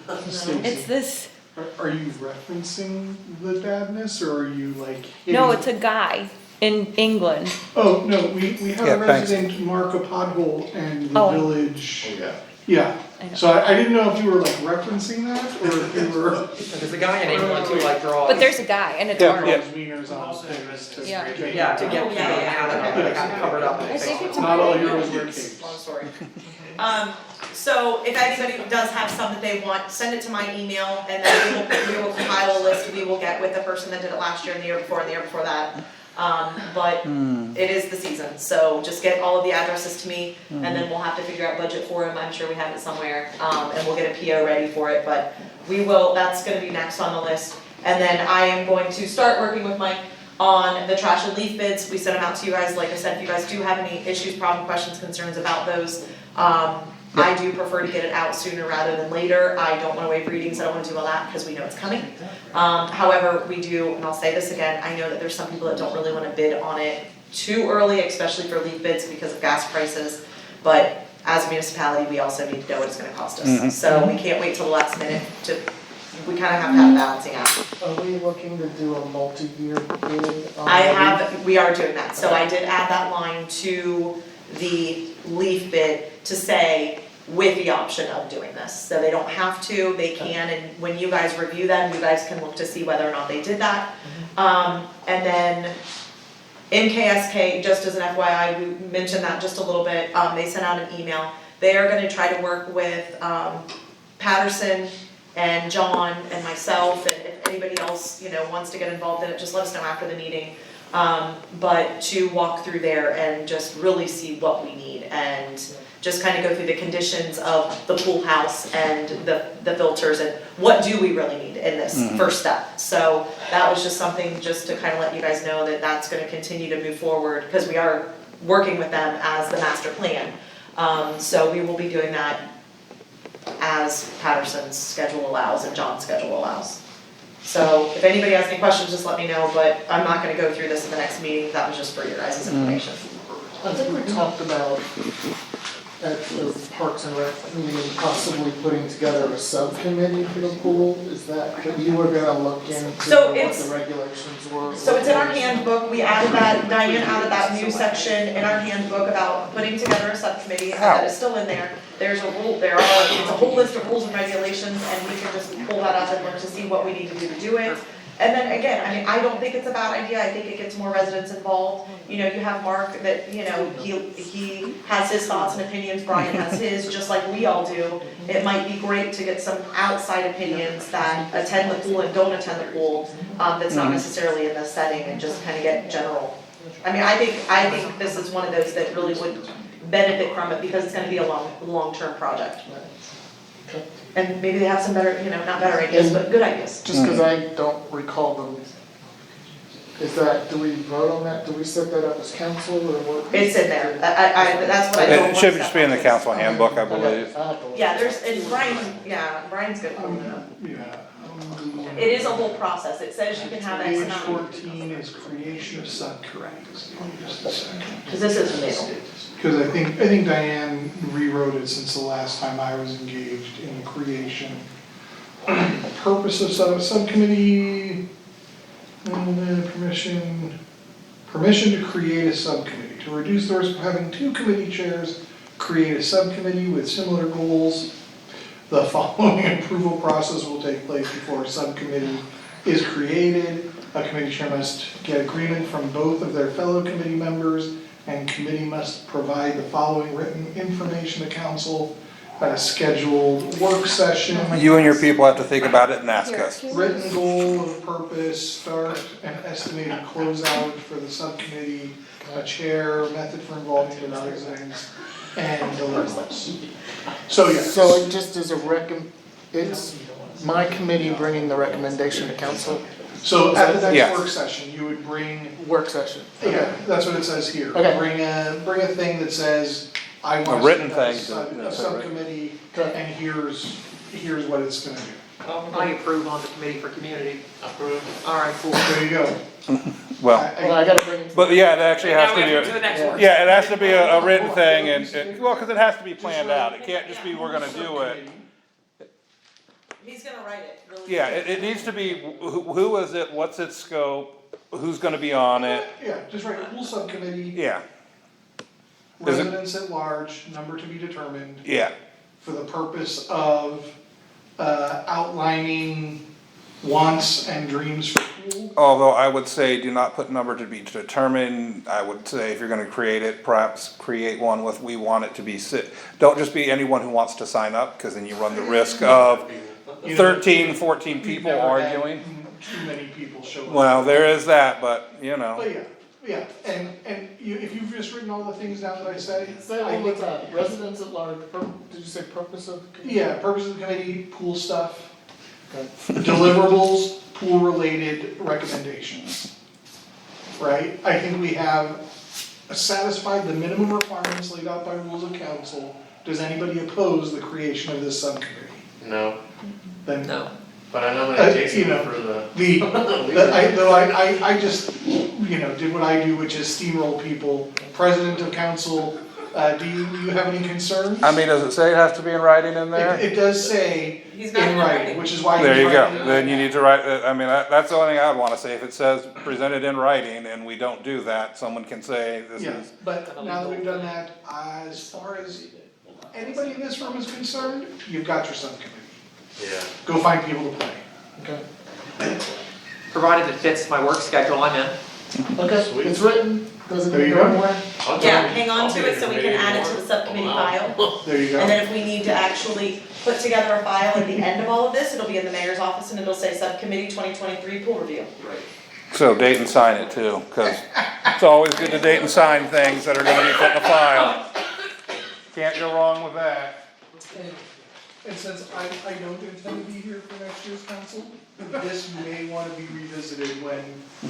It's this, Are you referencing the badness, or are you like? no, hitting- it's a guy in England. Oh, no, we have Yeah, a thanks. resident mark a pothole and the Oh. village, Yeah. yeah. I know. So I didn't know if you were like referencing that, or if you were. There's a guy in England who like draws. But there's a guy and it's Yeah, Arnold. yeah. Wieners on Also, things residents to- Yeah. Yeah, to get people out of it, they have it covered up. I think it's a Not all good yours idea. were capes. Long story. So if anybody does have some that they want, send it to my email, and then we will compile a list, we will get with the person that did it last year and the year before and the year before that. But it is the season, so just get all of the addresses to me, and then we'll have to figure out budget for them, I'm sure we have it somewhere, and we'll get a PO ready for it, but we will, that's gonna be next on the list. And then I am going to start working with Mike on the trash and leaf bids, we sent them out to you guys, like I said, if you guys do have any issues, problem, questions, concerns about those, I do prefer to get it out sooner rather than later, I don't wanna waive readings, I don't wanna do all that, because we know it's coming. However, we do, and I'll say this again, I know that there's some people that don't really wanna bid on it too early, especially for leaf bids because of gas prices, but as a municipality, we also need to know what it's gonna cost us. So we can't wait till the last minute we kinda have to have a balancing act. Are we looking to do a multi-year bid on We are doing that, so I did add that line to the leaf bid to say with the option of doing this. So they don't have to, they can, and when you guys review them, you guys can look to see whether or not they did that. And then NKSK, just as an FYI, we mentioned that just a little bit, they sent out an email. They are gonna try to work with Patterson and John and myself, and if anybody else, you know, wants to get involved in it, just let us know after the meeting. But to walk through there and just really see what we need and just kind of go through the conditions of the pool house and the filters and what do we really need in this first step. So that was just something just to kind of let you guys know that that's gonna continue to move forward, because we are working with them as the master plan. So we will be doing that as Patterson's schedule allows and John's schedule allows. So if anybody has any questions, just let me know, but I'm not gonna go through this in the next meeting, that was just for your guys' information. I think we talked about at the Parks and Rec meeting, possibly putting together a subcommittee for the pool. Is that you were gonna look into So what it's- the regulations were? So it's in our handbook, we added that, Diane added that new section in our handbook about putting together a subcommittee, and that is still in there. There's a rule, it's a whole list of rules and regulations, and we can just pull that up and look to see what we need to do it. And then again, I mean, I don't think it's a bad idea, I think it gets more residents involved. You know, you have Mark that, you know, he has his thoughts and opinions, Brian has his, just like we all do. It might be great to get some outside opinions that attend the pool and don't attend the pool, that's not necessarily in this setting, and just kind of get general. I mean, I think this is one of those that really would benefit from it, because it's gonna be a long-term project. Okay. And maybe they have some better, you know, not better ideas, but good ideas. Just because I don't recall them, is that, do we vote on that? Do we set that up as council or what? It's in there, that's what I don't want It to should step just be in the on. council handbook, I Okay, believe. I have to look. Yeah, it's Brian's good. Yeah. It is a whole process, it says you can have X Page amount, 14 is creation of subcommittees. Give me just a second. because this is new. Because I think Diane rewrote it since the last time I was engaged in the creation. Purpose of subcommittee, permission to create a subcommittee. To reduce the risk of having two committee chairs, create a subcommittee with similar goals. The following approval process will take place before a subcommittee is created. A committee chair must get agreement from both of their fellow committee members, and committee must provide the following written information to council at a scheduled work session. You and your people have to think about it and ask us. Written goal of purpose, start and estimated closeout for the subcommittee, a chair, method for involving the residents, and deliverables. So, yeah. So it just is it's my committee bringing the recommendation to council, So at the Yeah. next work session, you would bring, work session. yeah, that's what it says here. Okay. Bring a thing that says, I want A to written set up thing, a subcommittee, Okay. and here's what it's gonna do. I approve on the committee for community. Approved. All right, cool. There you go. Well, Well, I gotta bring it to. but yeah, it actually has Now to we be, have to do the a- next one. yeah, it has to be a written thing well, because it has to be planned out. It can't just be, we're gonna do it. He's gonna write it, really. Yeah, it needs to be, who is it, what's its scope, who's gonna be on it, Yeah, just write pool subcommittee, yeah, Is it- residents at large, number to be determined, yeah. for the purpose of outlining wants and dreams for pool. Although I would say do not put number to be determined. I would say if you're gonna create it, perhaps create one with we want it to be don't just be anyone who wants to sign up, cause then you run the risk of 13, 14 We've people never had arguing. Too many people show up. Well, there is that, but you know. But yeah, and if you've just written all the things down that I said. Say it I one more think- time, residents at large, did you say purpose of? Yeah, purpose of the committee, pool stuff, Okay. deliverables, pool-related recommendations. Right? I think we have satisfied the minimum requirements laid out by rules of council. Does anybody oppose the creation of this subcommittee? No, Then No. but I nominate you Jason know, for the. I just, did what I do, which is steamroll people. President of council, do you have any concerns? I mean, does it say it has to be in writing in there? It does say He's not in in writing, writing. which is why. There he's you go, writing it. then you need to write, I mean, that's the only thing I would wanna say, if it says presented in writing and we don't do that, someone can say this Yeah, is. but now that we've done that, as far as anybody in this room is concerned, you've got your subcommittee. Yeah. Go find people to play. Okay, Provided it fits my work schedule, I'm in. okay, Sweet. it's written, doesn't There need you to go go. anywhere. Yeah, hang on to it so we can add it to the subcommittee file. There you And go. then if we need to actually put together a file at the end of all of this, it'll be in the mayor's office and it'll say Subcommittee 2023 Pool Review. So date and sign it too, cause it's always good to date and sign things that are gonna be put in a file. Can't go wrong with that. And since I don't intend to be here for next year's council, this may wanna be revisited when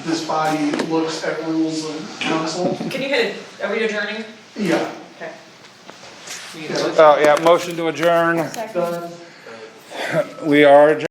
this body looks at rules of council. Can you hit it, are we adjourning? Yeah, Okay. Oh, yeah, motion to adjourn, done. we are adjourned.